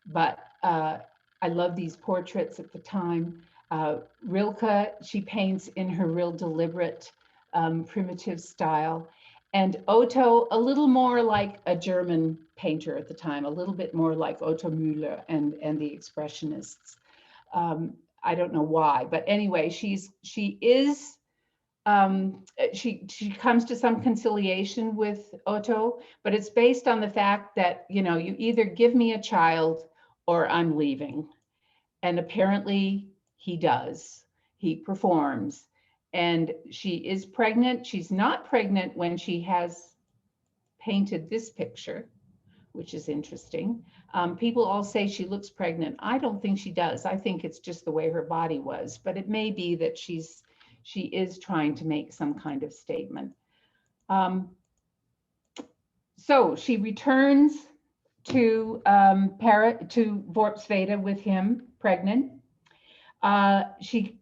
But I love these portraits at the time. Rilke, she paints in her real deliberate, primitive style. And Otto, a little more like a German painter at the time, a little bit more like Otto Müller and the Expressionists. I don't know why, but anyway, she comes to some conciliation with Otto, but it's based on the fact that, you know, you either give me a child or I'm leaving. And apparently he does. He performs And she is pregnant. She's not pregnant when she has painted this picture, which is interesting. People all say she looks pregnant. I don't think she does. I think it's just the way her body was, but it may be that she is trying to make some kind of statement. So she returns to Worpswede with him, pregnant. She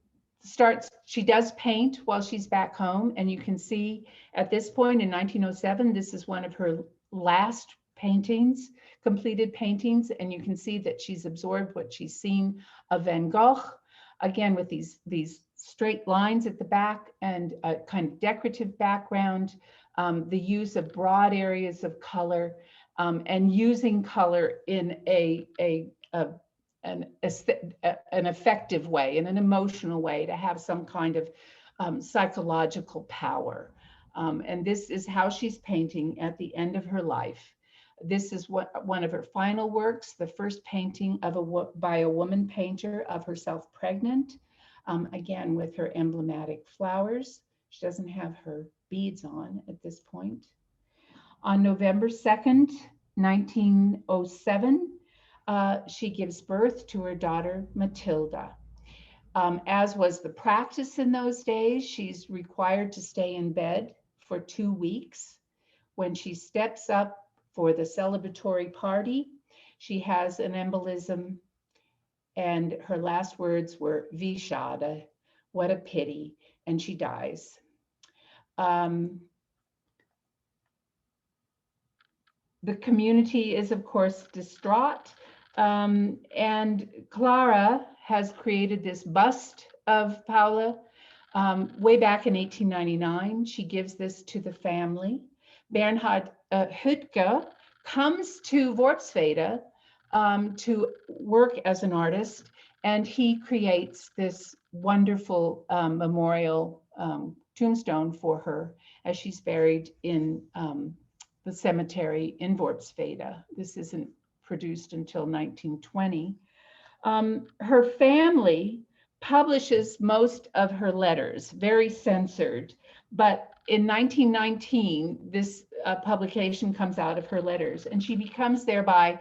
does paint while she's back home, and you can see at this point in 1907, this is one of her last paintings, completed paintings, and you can see that she's absorbed what she's seen of Van Gogh, again with these straight lines at the back and a kind of decorative background, the use of broad areas of color, and using color in an effective way, in an emotional way, to have some kind of psychological power. And this is how she's painting at the end of her life. This is one of her final works, the first painting by a woman painter of herself pregnant, again with her emblematic flowers. She doesn't have her beads on at this point. On November 2nd, 1907, she gives birth to her daughter, Matilda. As was the practice in those days, she's required to stay in bed for 2 weeks. When she steps up for the celebratory party, she has an embolism, and her last words were, "Wie schade," what a pity, and she dies. The community is, of course, distraught, and Clara has created this bust of Paula way back in 1899. She gives this to the family. Bernhard Hüttger comes to Worpswede to work as an artist, and he creates this wonderful memorial tombstone for her as she's buried in the cemetery in Worpswede. This isn't produced until 1920. Her family publishes most of her letters, very censored, but in 1919, this publication comes out of her letters, and she becomes thereby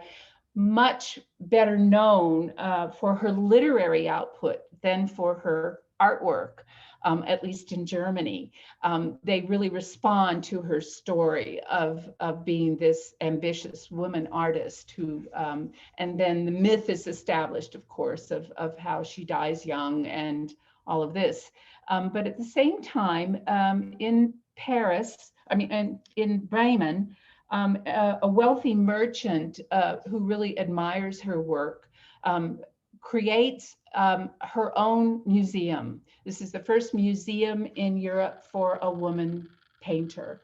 much better known for her literary output than for her artwork. At least in Germany, they really respond to her story of being this ambitious woman artist who, and then the myth is established, of course, of how she dies young and all of this. But at the same time, in Paris, and in Bremen, a wealthy merchant who really admires her work creates her own museum. This is the first museum in Europe for a woman painter.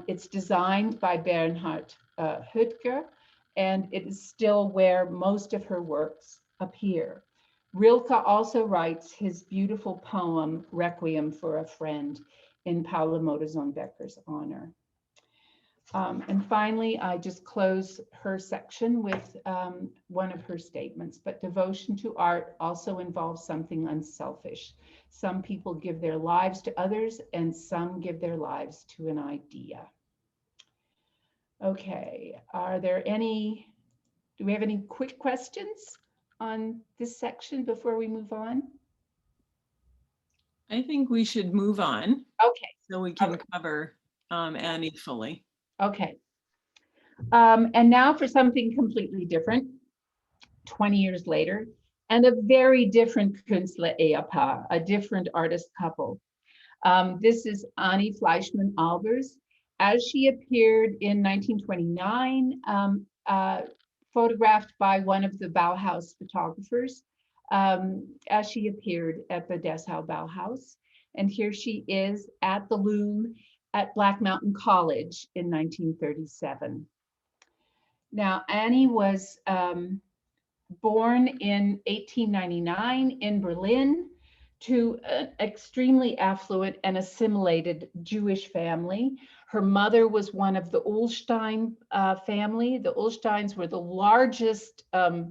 It's designed by Bernhard Hüttger, and it is still where most of her works appear. Rilke also writes his beautiful poem, Requiem for a Friend, in Paula Modersohn-Becker's honor. And finally, I just close her section with one of her statements, but devotion to art also involves something unselfish. Some people give their lives to others, and some give their lives to an idea. Okay, do we have any quick questions on this section before we move on? I think we should move on. Okay. So we can cover Annie fully. Okay. And now for something completely different, 20 years later, and a very different Künstlerehepaar, a different artist couple. This is Anni Albers, as she appeared in 1929, photographed by one of the Bauhaus photographers, as she appeared at the Dessau Bauhaus. And here she is at the loom at Black Mountain College in 1937. Now, Annie was born in 1899 in Berlin to an extremely affluent and assimilated Jewish family. Her mother was one of the Ullstein family. The Ullsteins were the largest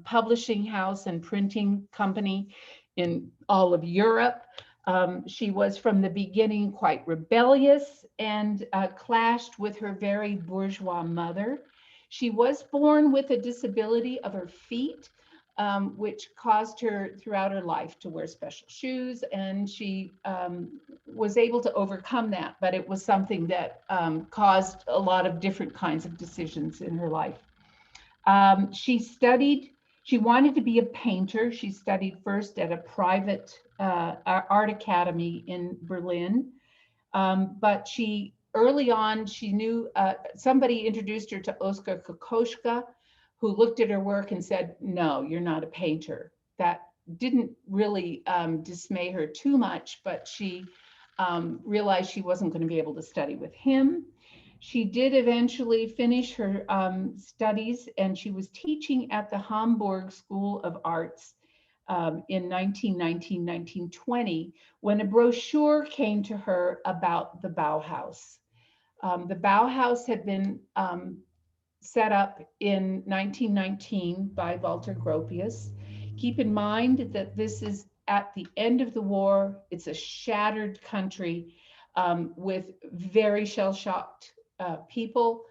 publishing house and printing company in all of Europe. She was from the beginning quite rebellious and clashed with her very bourgeois mother. She was born with a disability of her feet, which caused her throughout her life to wear special shoes, and she was able to overcome that, but it was something that caused a lot of different kinds of decisions in her life. She wanted to be a painter. She studied first at a private art academy in Berlin. But early on, she knew somebody introduced her to Oskar Kokoschka, who looked at her work and said, "No, you're not a painter." That didn't really dismay her too much, but she realized she wasn't going to be able to study with him. She did eventually finish her studies, and she was teaching at the Hamburg School of Arts in 1919, 1920, when a brochure came to her about the Bauhaus. The Bauhaus had been set up in 1919 by Walter Gropius. Keep in mind that this is at the end of the war. It's a shattered country with very shell-shocked people.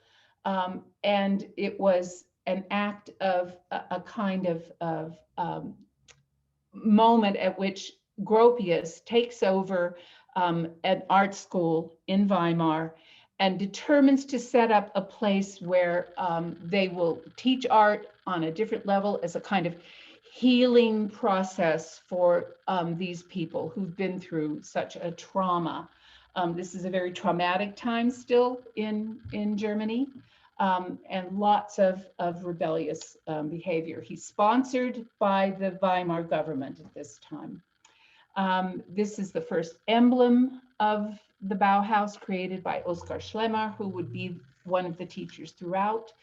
And it was an act of a kind of moment at which Gropius takes over an art school in Weimar and determines to set up a place where they will teach art on a different level as a kind of healing process for these people who've been through such a trauma. This is a very traumatic time still in Germany, and lots of rebellious behavior. He's sponsored by the Weimar government at this time. This is the first emblem of the Bauhaus created by Oskar Schlemmer, who would be one of the teachers throughout.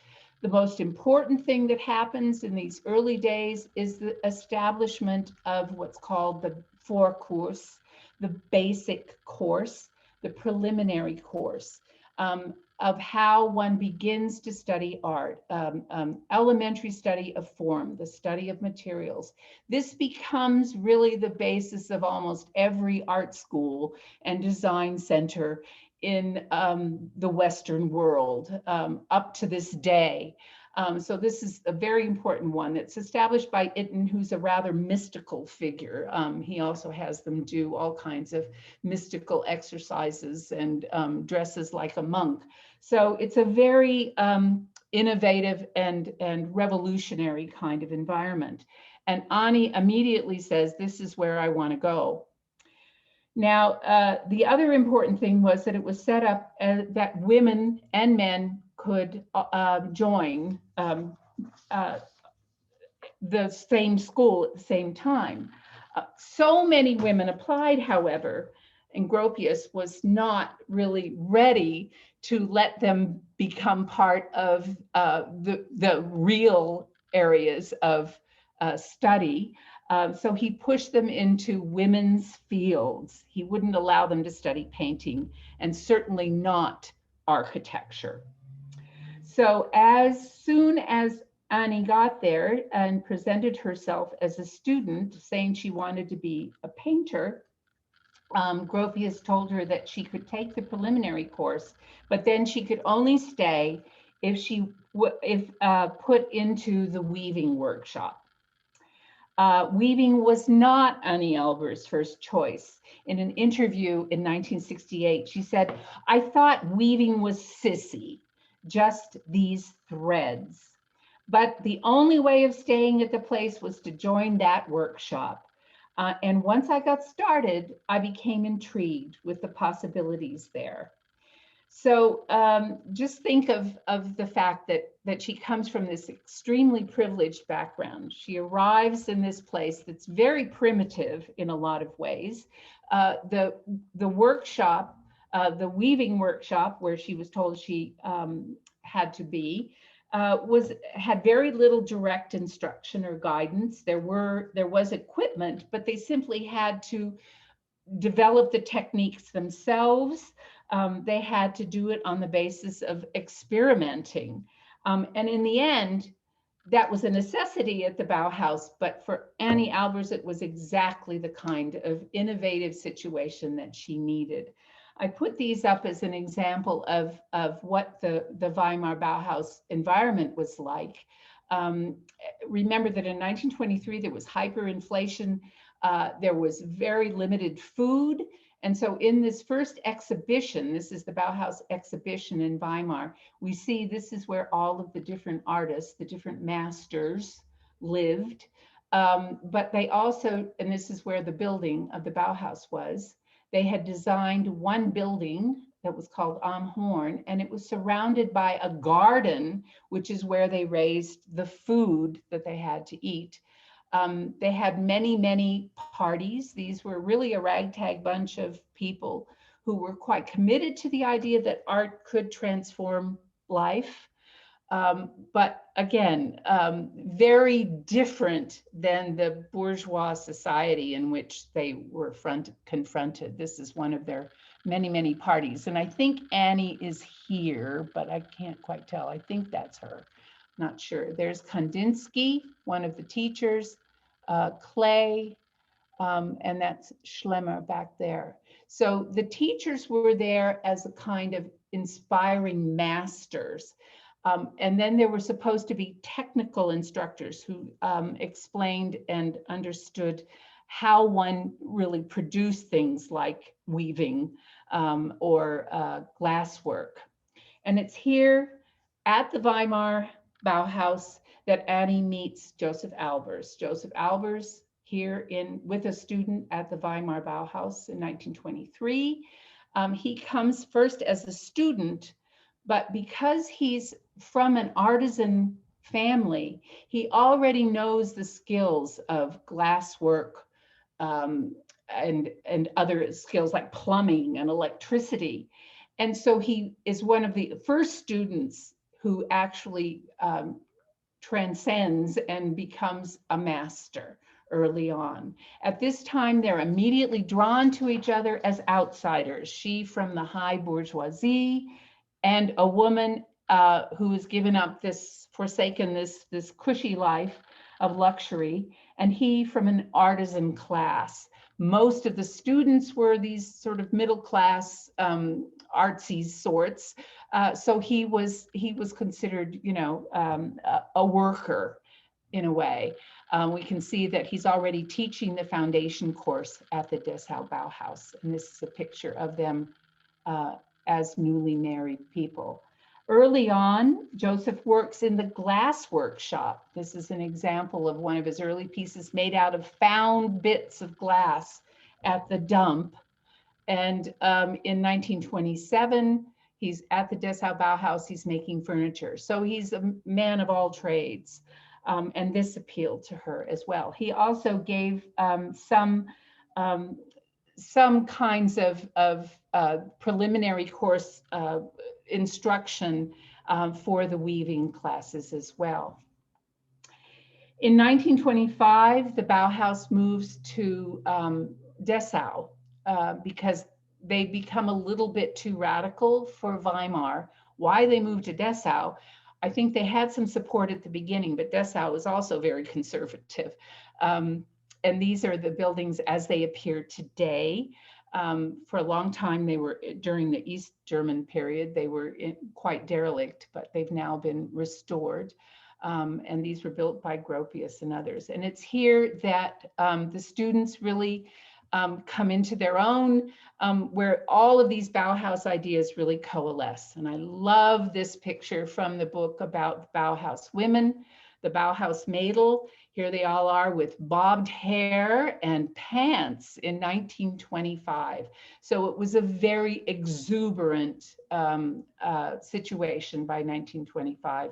The most important thing that happens in these early days is the establishment of what's called the Vorkurs, the basic course, the preliminary course of how one begins to study art, elementary study of form, the study of materials. This becomes really the basis of almost every art school and design center in the Western world up to this day. So this is a very important one that's established by Itten, who's a rather mystical figure. He also has them do all kinds of mystical exercises and dresses like a monk. So it's a very innovative and revolutionary kind of environment. And Anni immediately says, "This is where I want to go." Now, the other important thing was that it was set up that women and men could join the same school at the same time. So many women applied, however, and Gropius was not really ready to let them become part of the real areas of study. So he pushed them into women's fields. He wouldn't allow them to study painting, and certainly not architecture. So as soon as Anni got there and presented herself as a student, saying she wanted to be a painter, Gropius told her that she could take the preliminary course, but then she could only stay if she put into the weaving workshop. Weaving was not Anni Albers' first choice. In an interview in 1968, she said, "I thought weaving was sissy, just these threads. But the only way of staying at the place was to join that workshop. And once I got started, I became intrigued with the possibilities there." So just think of the fact that she comes from this extremely privileged background. She arrives in this place that's very primitive in a lot of ways. The workshop, the weaving workshop where she was told she had to be, had very little direct instruction or guidance. There was equipment, but they simply had to develop the techniques themselves. They had to do it on the basis of experimenting. And in the end, that was a necessity at the Bauhaus, but for Anni Albers, it was exactly the kind of innovative situation that she needed. I put these up as an example of what the Weimar Bauhaus environment was like. Remember that in 1923, there was hyperinflation. There was very limited food. And so in this first exhibition, this is the Bauhaus exhibition in Weimar, we see this is where all of the different artists, the different masters lived. But they also, and this is where the building of the Bauhaus was, they had designed one building that was called Am Horn, and it was surrounded by a garden, which is where they raised the food that they had to eat. They had many, many parties. These were really a ragtag bunch of people who were quite committed to the idea that art could transform life. But again, very different than the bourgeois society in which they were confronted. This is one of their many, many parties. And I think Annie is here, but I can't quite tell. I think that's her. Not sure. There's Kandinsky, one of the teachers, Clay, and that's Schlemmer back there. So the teachers were there as a kind of inspiring masters. And then there were supposed to be technical instructors who explained and understood how one really produced things like weaving or glasswork. And it's here at the Weimar Bauhaus that Annie meets Josef Albers. Josef Albers here with a student at the Weimar Bauhaus in 1923. He comes first as a student, but because he's from an artisan family, he already knows the skills of glasswork and other skills like plumbing and electricity. And so he is one of the first students who actually transcends and becomes a master early on. At this time, they're immediately drawn to each other as outsiders. She from the high bourgeoisie, and a woman who has given up forsaken this cushy life of luxury, and he from an artisan class. Most of the students were these sort of middle class artsy sorts. So he was considered, a worker in a way. We can see that he's already teaching the foundation course at the Dessau Bauhaus. And this is a picture of them as newly married people. Early on, Joseph works in the glass workshop. This is an example of one of his early pieces made out of found bits of glass at the dump. And in 1927, he's at the Dessau Bauhaus, he's making furniture. So he's a man of all trades. And this appealed to her as well. He also gave some kinds of preliminary course instruction for the weaving classes as well. In 1925, the Bauhaus moves to Dessau because they become a little bit too radical for Weimar. Why they moved to Dessau? I think they had some support at the beginning, but Dessau is also very conservative. And these are the buildings as they appear today. For a long time, they were, during the East German period, they were quite derelict, but they've now been restored. And these were built by Gropius and others. And it's here that the students really come into their own, where all of these Bauhaus ideas really coalesce. And I love this picture from the book about Bauhaus women, the Bauhaus Mädel. Here they all are with bobbed hair and pants in 1925. So it was a very exuberant situation by 1925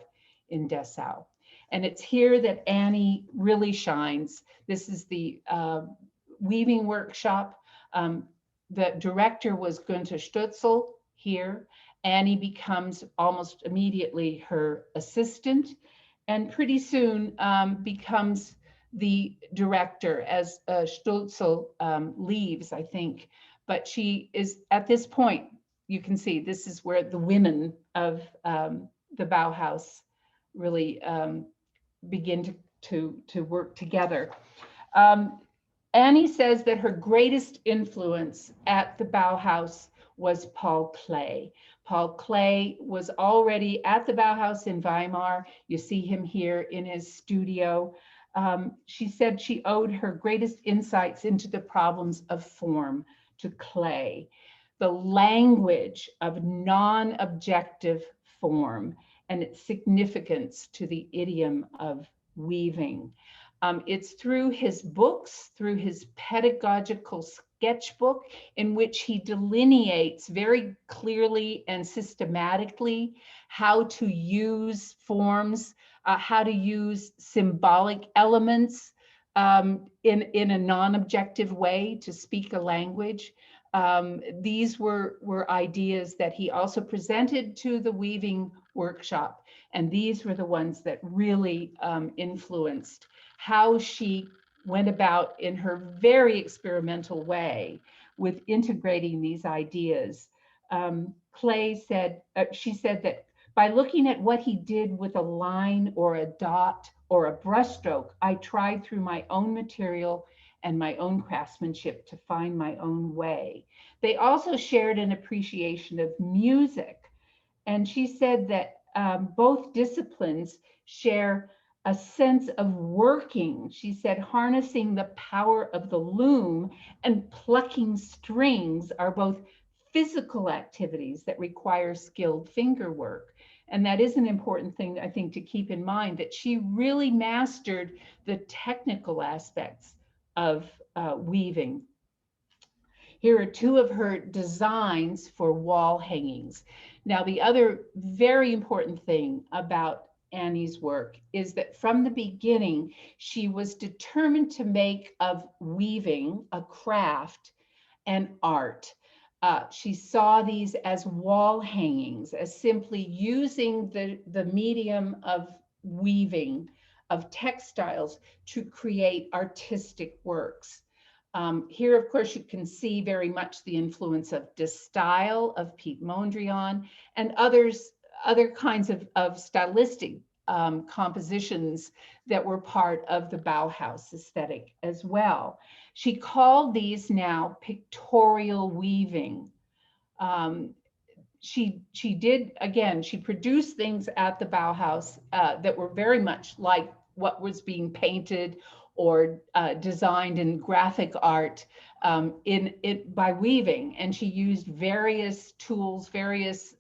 in Dessau. And it's here that Annie really shines. This is the weaving workshop. The director was Günther Stutzel here. Annie becomes almost immediately her assistant, and pretty soon becomes the director as Stutzel leaves, I think. But she is, at this point, you can see this is where the women of the Bauhaus really begin to work together. Annie says that her greatest influence at the Bauhaus was Paul Klee. Paul Klee was already at the Bauhaus in Weimar. You see him here in his studio. She said she owed her greatest insights into the problems of form to Klee, the language of non-objective form and its significance to the idiom of weaving. It's through his books, through his pedagogical sketchbook, in which he delineates very clearly and systematically how to use forms, how to use symbolic elements in a non-objective way to speak a language. These were ideas that he also presented to the weaving workshop, and these were the ones that really influenced how she went about in her very experimental way with integrating these ideas. Klee said, she said that by looking at what he did with a line or a dot or a brushstroke, I tried through my own material and my own craftsmanship to find my own way. They also shared an appreciation of music. And she said that both disciplines share a sense of working. She said harnessing the power of the loom and plucking strings are both physical activities that require skilled finger work. And that is an important thing, I think, to keep in mind, that she really mastered the technical aspects of weaving. Here are two of her designs for wall hangings. Now, the other very important thing about Annie's work is that from the beginning, she was determined to make of weaving a craft and art. She saw these as wall hangings, as simply using the medium of weaving, of textiles, to create artistic works. Here, of course, you can see very much the influence of De Style, of Piet Mondrian, and other kinds of stylistic compositions that were part of the Bauhaus aesthetic as well. She called these now pictorial weaving. She did, again, she produced things at the Bauhaus that were very much like what was being painted or designed in graphic art by weaving. And she used various tools, various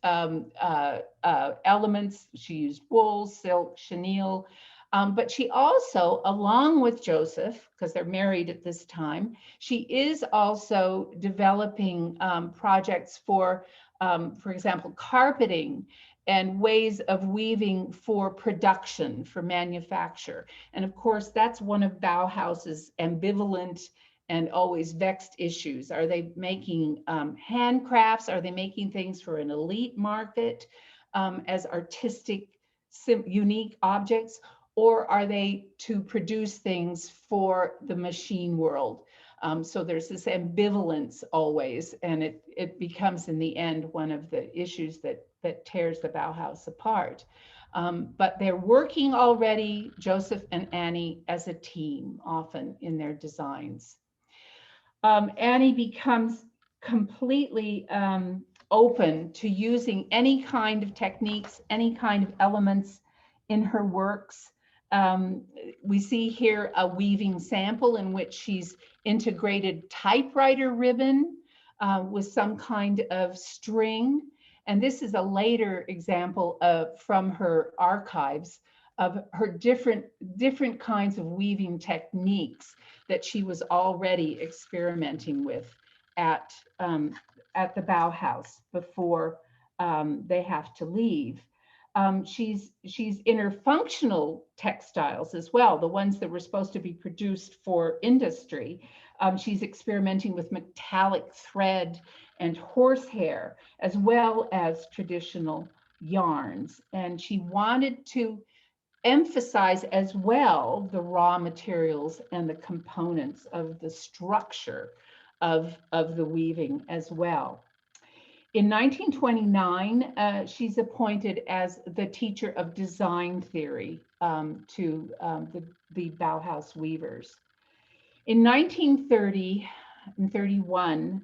elements. She used wool, silk, chenille, but she also, along with Joseph, because they're married at this time, she is also developing projects for example, carpeting and ways of weaving for production, for manufacture. And of course, that's one of Bauhaus's ambivalent and always vexed issues. Are they making handcrafts? Are they making things for an elite market as artistic, unique objects? Or are they to produce things for the machine world? So there's this ambivalence always, and it becomes in the end one of the issues that tears the Bauhaus apart. But they're working already, Joseph and Annie, as a team, often in their designs. Annie becomes completely open to using any kind of techniques, any kind of elements in her works. We see here a weaving sample in which she's integrated typewriter ribbon with some kind of string. And this is a later example from her archives of her different kinds of weaving techniques that she was already experimenting with at the Bauhaus before they have to leave. She's interfunctional textiles as well, the ones that were supposed to be produced for industry. She's experimenting with metallic thread and horsehair, as well as traditional yarns. And she wanted to emphasize as well the raw materials and the components of the structure of the weaving as well. In 1929, she's appointed as the teacher of design theory to the Bauhaus weavers. In 1930 and 31,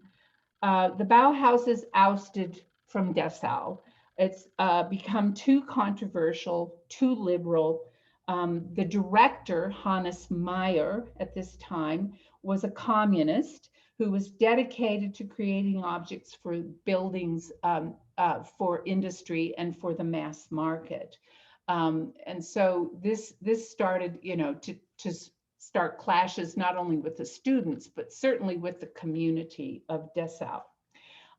the Bauhaus is ousted from Dessau. It's become too controversial, too liberal. The director, Hannes Meyer, at this time, was a communist who was dedicated to creating objects for buildings for industry and for the mass market. And so this started, to start clashes not only with the students, but certainly with the community of Dessau.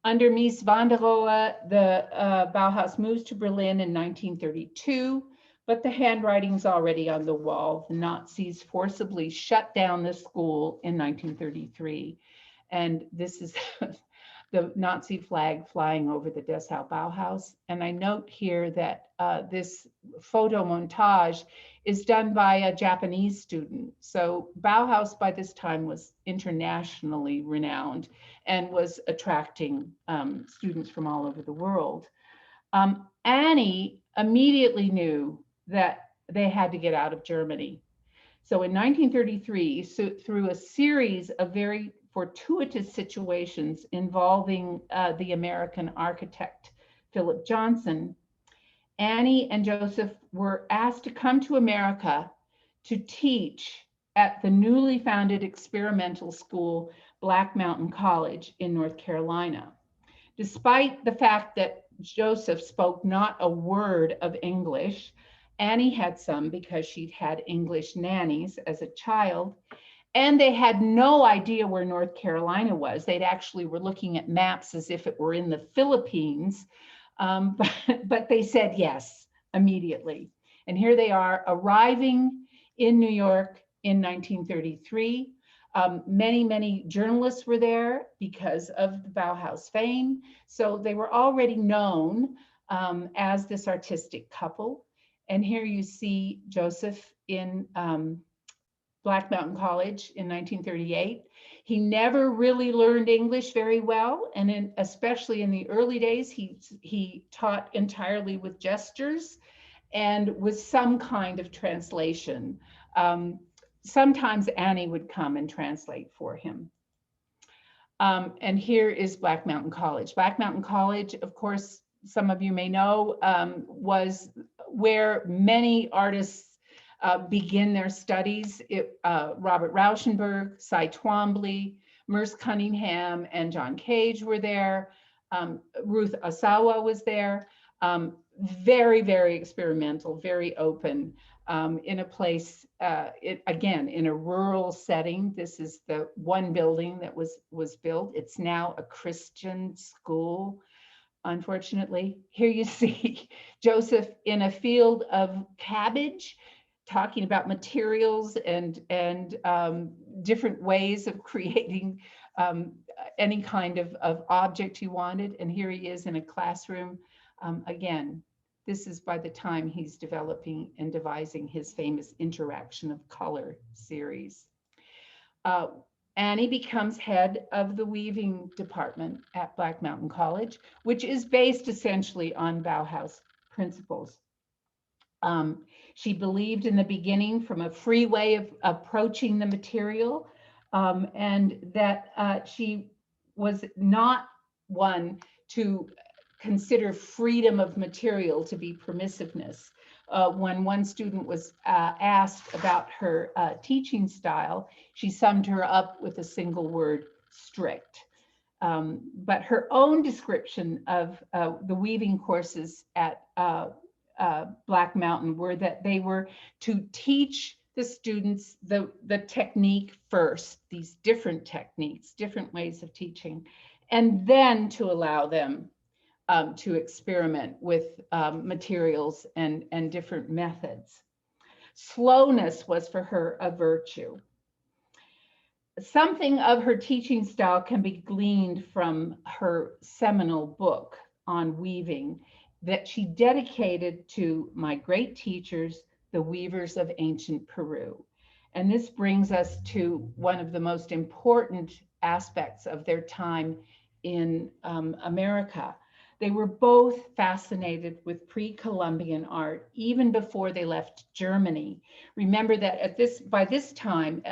Under Mies van der Rohe, the Bauhaus moves to Berlin in 1932, but the handwriting's already on the wall. The Nazis forcibly shut down the school in 1933. And this is the Nazi flag flying over the Dessau Bauhaus. And I note here that this photo montage is done by a Japanese student. So Bauhaus by this time was internationally renowned and was attracting students from all over the world. Annie immediately knew that they had to get out of Germany. So in 1933, through a series of very fortuitous situations involving the American architect, Philip Johnson, Annie and Joseph were asked to come to America to teach at the newly founded experimental school, Black Mountain College in North Carolina. Despite the fact that Joseph spoke not a word of English, Annie had some because she'd had English nannies as a child, and they had no idea where North Carolina was. They'd actually were looking at maps as if it were in the Philippines, but they said yes immediately. And here they are arriving in New York in 1933. Many journalists were there because of the Bauhaus fame. So they were already known as this artistic couple. And here you see Joseph in Black Mountain College in 1938. He never really learned English very well. And especially in the early days, he taught entirely with gestures and with some kind of translation. Sometimes Annie would come and translate for him. And here is Black Mountain College. Black Mountain College, of course, some of you may know, was where many artists begin their studies. Robert Rauschenberg, Cy Twombly, Merce Cunningham, and John Cage were there. Ruth Asawa was there. Very experimental, very open, in a place, again, in a rural setting. This is the one building that was built. It's now a Christian school, unfortunately. Here you see Joseph in a field of cabbage, talking about materials and different ways of creating any kind of object he wanted. And here he is in a classroom. Again, this is by the time he's developing and devising his famous Interaction of Color series. Annie becomes head of the weaving department at Black Mountain College, which is based essentially on Bauhaus principles. She believed in the beginning from a free way of approaching the material, and that she was not one to consider freedom of material to be permissiveness. When one student was asked about her teaching style, she summed her up with a single word: strict. But her own description of the weaving courses at Black Mountain were that they were to teach the students the technique first, these different techniques, different ways of teaching, and then to allow them to experiment with materials and different methods. Slowness was for her a virtue. Something of her teaching style can be gleaned from her seminal book on weaving that she dedicated to my great teachers, the weavers of ancient Peru. And this brings us to one of the most important aspects of their time in America. They were both fascinated with pre-Columbian art, even before they left Germany. Remember that by this time,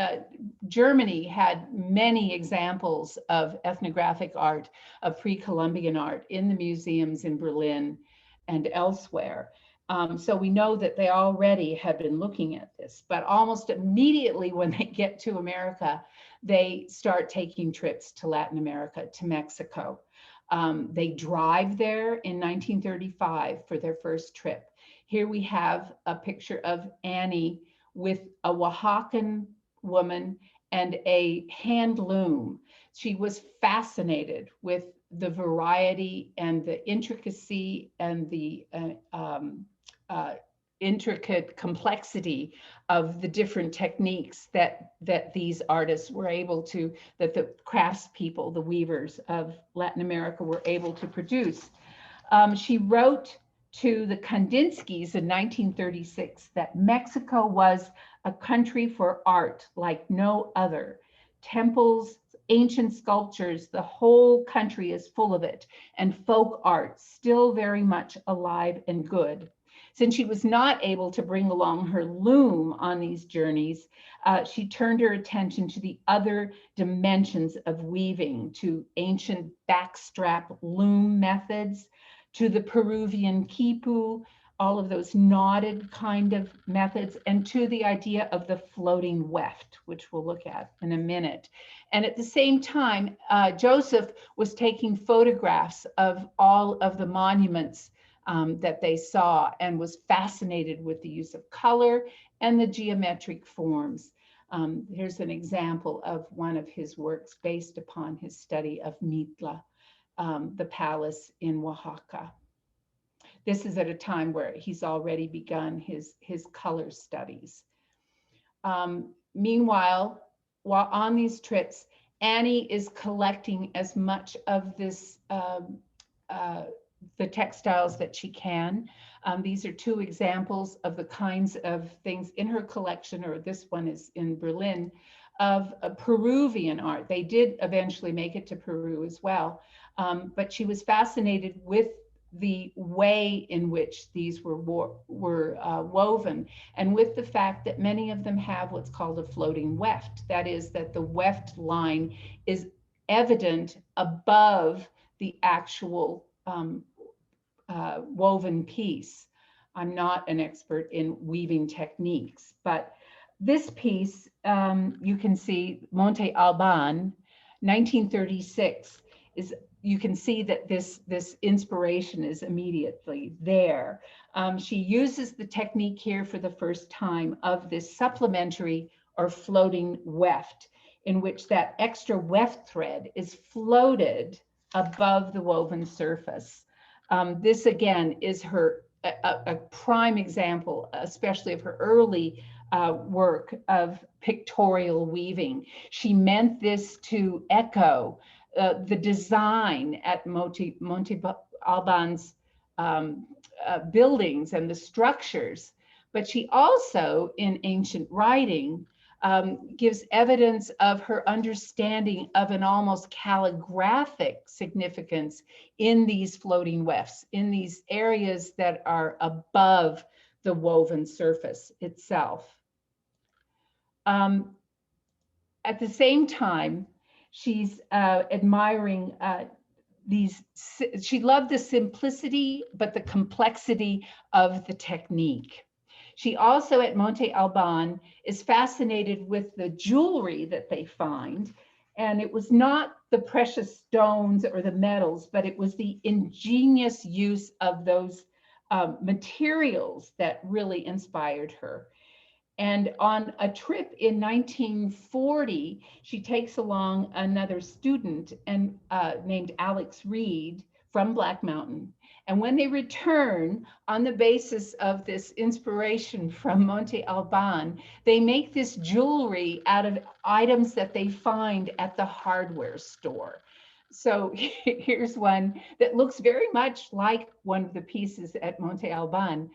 Germany had many examples of ethnographic art, of pre-Columbian art in the museums in Berlin and elsewhere. So we know that they already had been looking at this, but almost immediately when they get to America, they start taking trips to Latin America, to Mexico. They drive there in 1935 for their first trip. Here we have a picture of Annie with a Oaxacan woman and a hand loom. She was fascinated with the variety and the intricacy and the intricate complexity of the different techniques that these artists were able to, that the craftspeople, the weavers of Latin America were able to produce. She wrote to the Kandinskys in 1936 that Mexico was a country for art like no other. Temples, ancient sculptures, the whole country is full of it, and folk art still very much alive and good. Since she was not able to bring along her loom on these journeys, she turned her attention to the other dimensions of weaving, to ancient backstrap loom methods, to the Peruvian quipu, all of those knotted kind of methods, and to the idea of the floating weft, which we'll look at in a minute. And at the same time, Joseph was taking photographs of all of the monuments that they saw, and was fascinated with the use of color and the geometric forms. Here's an example of one of his works based upon his study of Mitla, the palace in Oaxaca. This is at a time where he's already begun his color studies. Meanwhile, while on these trips, Annie is collecting as much of this the textiles that she can. These are two examples of the kinds of things in her collection, or this one is in Berlin, of Peruvian art. They did eventually make it to Peru as well, but she was fascinated with the way in which these were woven, and with the fact that many of them have what's called a floating weft. That is, that the weft line is evident above the actual woven piece. I'm not an expert in weaving techniques, but this piece, you can see Monte Alban, 1936, is, you can see that this inspiration is immediately there. She uses the technique here for the first time of this supplementary or floating weft, in which that extra weft thread is floated above the woven surface. This again is her a prime example, especially of her early work of pictorial weaving. She meant this to echo the design at Monte Alban's buildings and the structures, but she also, in ancient writing, gives evidence of her understanding of an almost calligraphic significance in these floating wefts, in these areas that are above the woven surface itself. At the same time, she's admiring she loved the simplicity, but the complexity of the technique. She also, at Monte Alban, is fascinated with the jewelry that they find. And it was not the precious stones or the metals, but it was the ingenious use of those materials that really inspired her. And on a trip in 1940, she takes along another student named Alex Reed from Black Mountain. And when they return, on the basis of this inspiration from Monte Alban, they make this jewelry out of items that they find at the hardware store. So here's one that looks very much like one of the pieces at Monte Alban,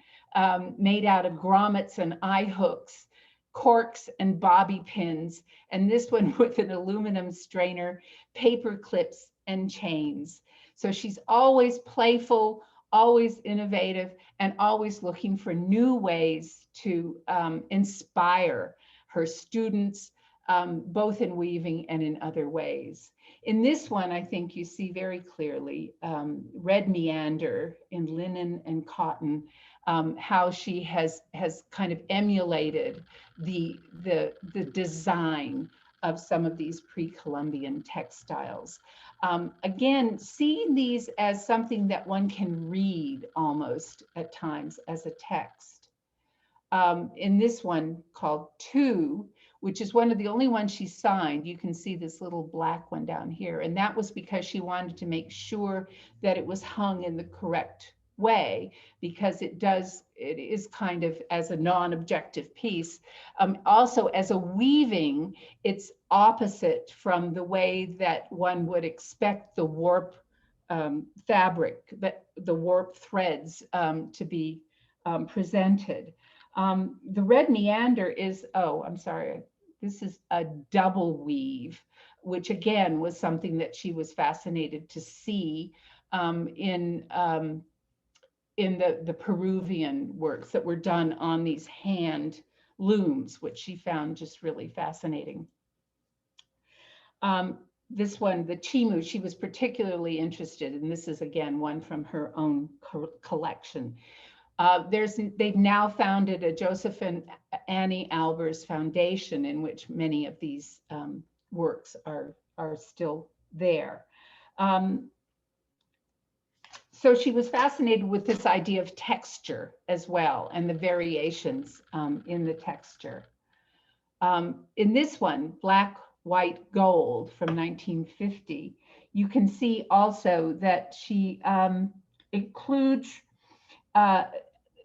made out of grommets and eye hooks, corks and bobby pins, and this one with an aluminum strainer, paper clips, and chains. So she's always playful, always innovative, and always looking for new ways to inspire her students, both in weaving and in other ways. In this one, I think you see very clearly red meander in linen and cotton, how she has kind of emulated the design of some of these pre-Columbian textiles. Again, seeing these as something that one can read almost at times as a text. In this one called Two, which is one of the only ones she signed, you can see this little black one down here. And that was because she wanted to make sure that it was hung in the correct way, because it is kind of as a non-objective piece. Also as a weaving, it's opposite from the way that one would expect the warp fabric, the warp threads to be presented. The red meander is, oh, I'm sorry, this is a double weave, which again was something that she was fascinated to see in the Peruvian works that were done on these hand looms, which she found just really fascinating. This one, the Chimu, she was particularly interested in. This is again one from her own collection. They've now founded a Josef Anni Albers Foundation, in which many of these works are still there. So she was fascinated with this idea of texture as well, and the variations in the texture. In this one, Black, White, Gold from 1950, you can see also that she includes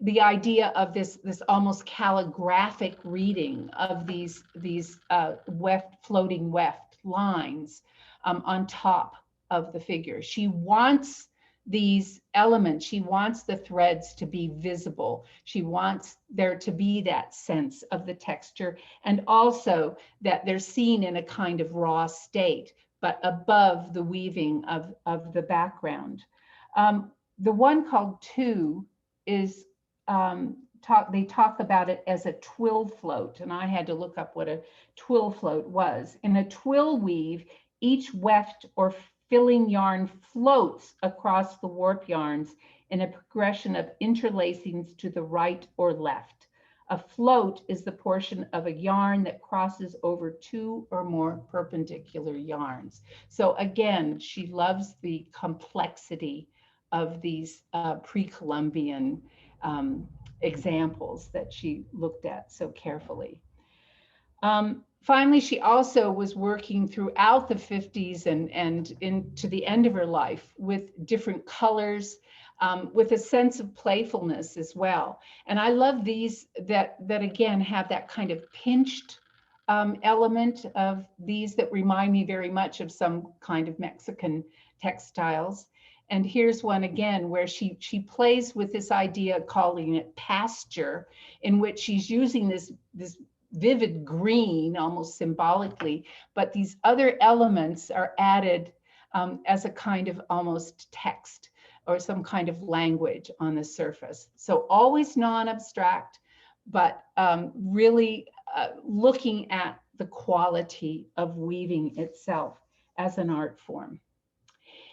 the idea of this almost calligraphic reading of these floating weft lines on top of the figure. She wants these elements, she wants the threads to be visible. She wants there to be that sense of the texture, and also that they're seen in a kind of raw state, but above the weaving of the background. The one called Two is, they talk about it as a twill float, and I had to look up what a twill float was. In a twill weave, each weft or filling yarn floats across the warp yarns in a progression of interlacings to the right or left. A float is the portion of a yarn that crosses over two or more perpendicular yarns. So again, she loves the complexity of these pre-Columbian examples that she looked at so carefully. Finally, she also was working throughout the 50s and into the end of her life with different colors, with a sense of playfulness as well. And I love these that again have that kind of pinched element of these that remind me very much of some kind of Mexican textiles. And here's one again where she plays with this idea, calling it pasture, in which she's using this vivid green almost symbolically, but these other elements are added as a kind of almost text or some kind of language on the surface. So always non-abstract, but really looking at the quality of weaving itself as an art form.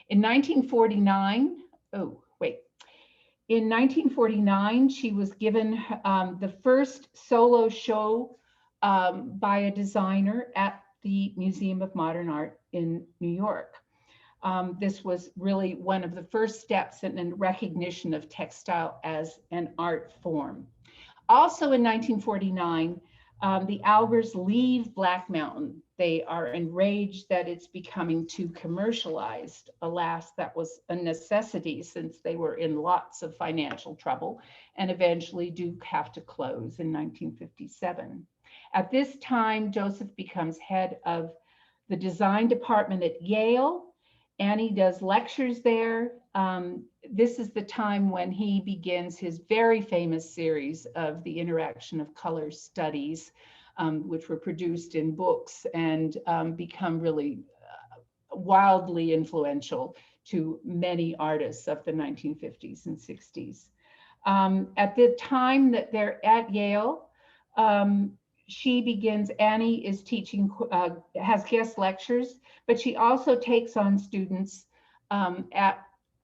In 1949, in 1949, she was given the first solo show by a designer at the Museum of Modern Art in New York. This was really one of the first steps in recognition of textile as an art form. Also in 1949, the Albers leave Black Mountain. They are enraged that it's becoming too commercialized. Alas, that was a necessity since they were in lots of financial trouble and eventually do have to close in 1957. At this time, Joseph becomes head of the design department at Yale. Annie does lectures there. This is the time when he begins his very famous series of the interaction of color studies, which were produced in books and become really wildly influential to many artists of the 1950s and 60s. At the time that they're at Yale, Annie is teaching, has guest lectures, but she also takes on students at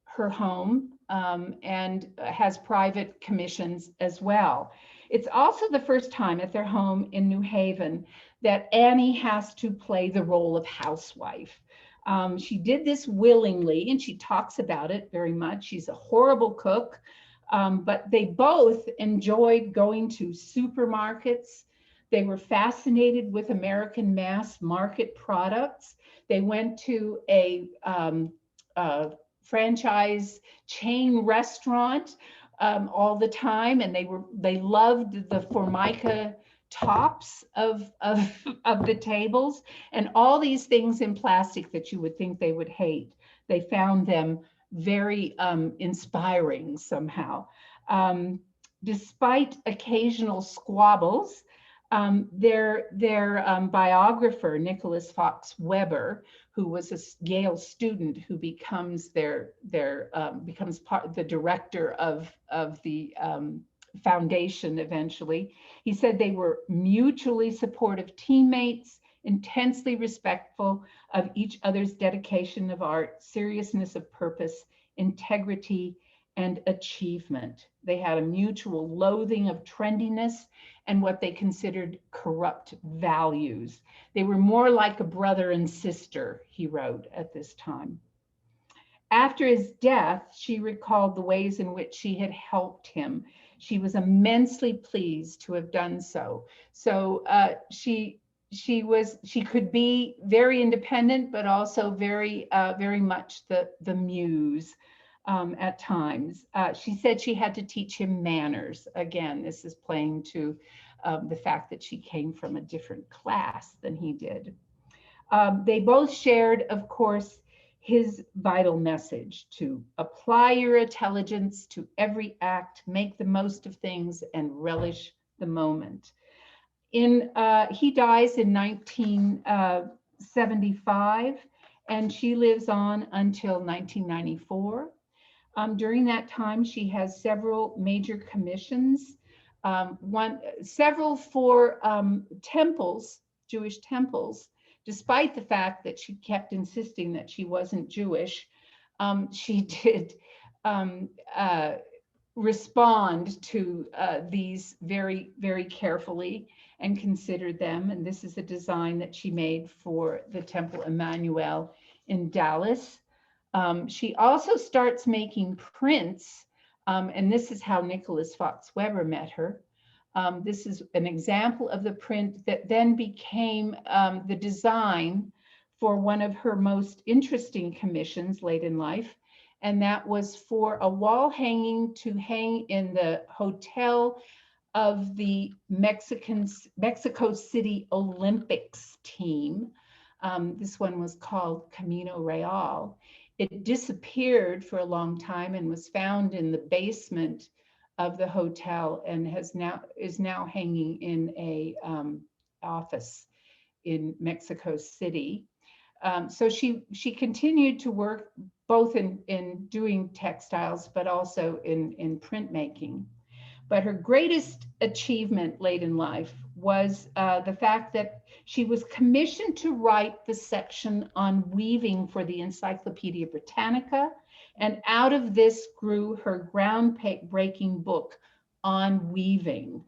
her home and has private commissions as well. It's also the first time at their home in New Haven that Annie has to play the role of housewife. She did this willingly, and she talks about it very much. She's a horrible cook, but they both enjoyed going to supermarkets. They were fascinated with American mass market products. They went to a franchise chain restaurant all the time, and they loved the Formica tops of the tables, and all these things in plastic that you would think they would hate. They found them very inspiring somehow. Despite occasional squabbles, their biographer, Nicholas Fox Weber, who was a Yale student who becomes becomes the director of the foundation eventually. He said they were mutually supportive teammates, intensely respectful of each other's dedication of art, seriousness of purpose, integrity, and achievement. They had a mutual loathing of trendiness and what they considered corrupt values. They were more like a brother and sister, he wrote at this time. After his death, she recalled the ways in which she had helped him. She was immensely pleased to have done so. So she could be very independent, but also very much the muse at times. She said she had to teach him manners. Again, this is playing to the fact that she came from a different class than he did. They both shared, of course, his vital message to apply your intelligence to every act, make the most of things, and relish the moment. He dies in 1975, and she lives on until 1994. During that time, she has several major commissions, several for temples, Jewish temples. Despite the fact that she kept insisting that she wasn't Jewish, she did respond to these very, very carefully and considered them. And this is a design that she made for the Temple Emmanuel in Dallas. She also starts making prints, and this is how Nicholas Fox Weber met her. This is an example of the print that then became the design for one of her most interesting commissions late in life, and that was for a wall hanging to hang in the hotel of the Mexico City Olympics team. This one was called Camino Real. It disappeared for a long time and was found in the basement of the hotel and is now hanging in a office in Mexico City. So she continued to work both in doing textiles, but also in printmaking. But her greatest achievement late in life was the fact that she was commissioned to write the section on weaving for the Encyclopedia Britannica. And out of this grew her groundbreaking book on weaving,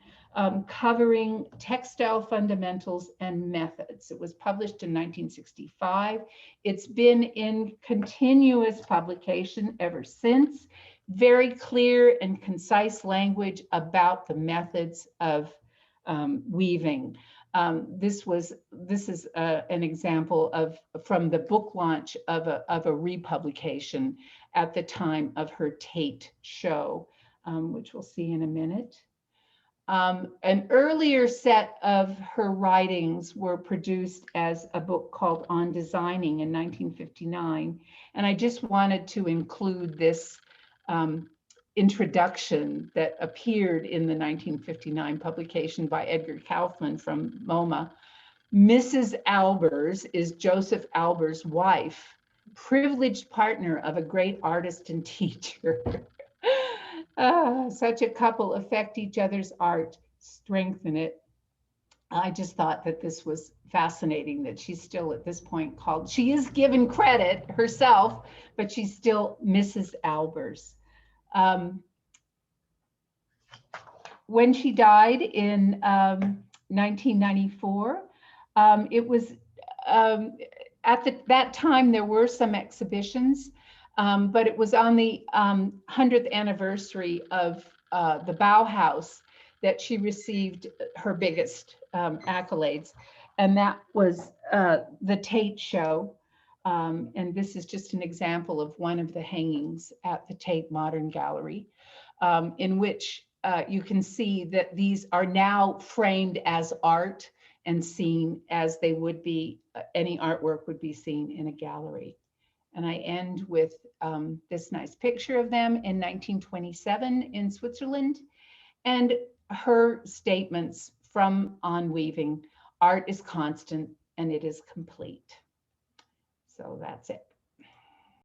covering textile fundamentals and methods. It was published in 1965. It's been in continuous publication ever since. Very clear and concise language about the methods of weaving. This is an example from the book launch of a republication at the time of her Tate show, which we'll see in a minute. An earlier set of her writings were produced as a book called On Designing in 1959. And I just wanted to include this introduction that appeared in the 1959 publication by Edgar Kaufman from MoMA. Mrs. Albers is Josef Albers' wife, privileged partner of a great artist and teacher. Such a couple affect each other's art, strengthen it. I just thought that this was fascinating that she's still at this point called, she is given credit herself, but she's still Mrs. Albers. When she died in 1994, it was at that time there were some exhibitions, but it was on the 100th anniversary of the Bauhaus that she received her biggest accolades, and that was the Tate show. And this is just an example of one of the hangings at the Tate Modern Gallery, in which you can see that these are now framed as art and seen as they would be, any artwork would be seen in a gallery. And I end with this nice picture of them in 1927 in Switzerland, and her statements from On Weaving: art is constant and it is complete. So that's it.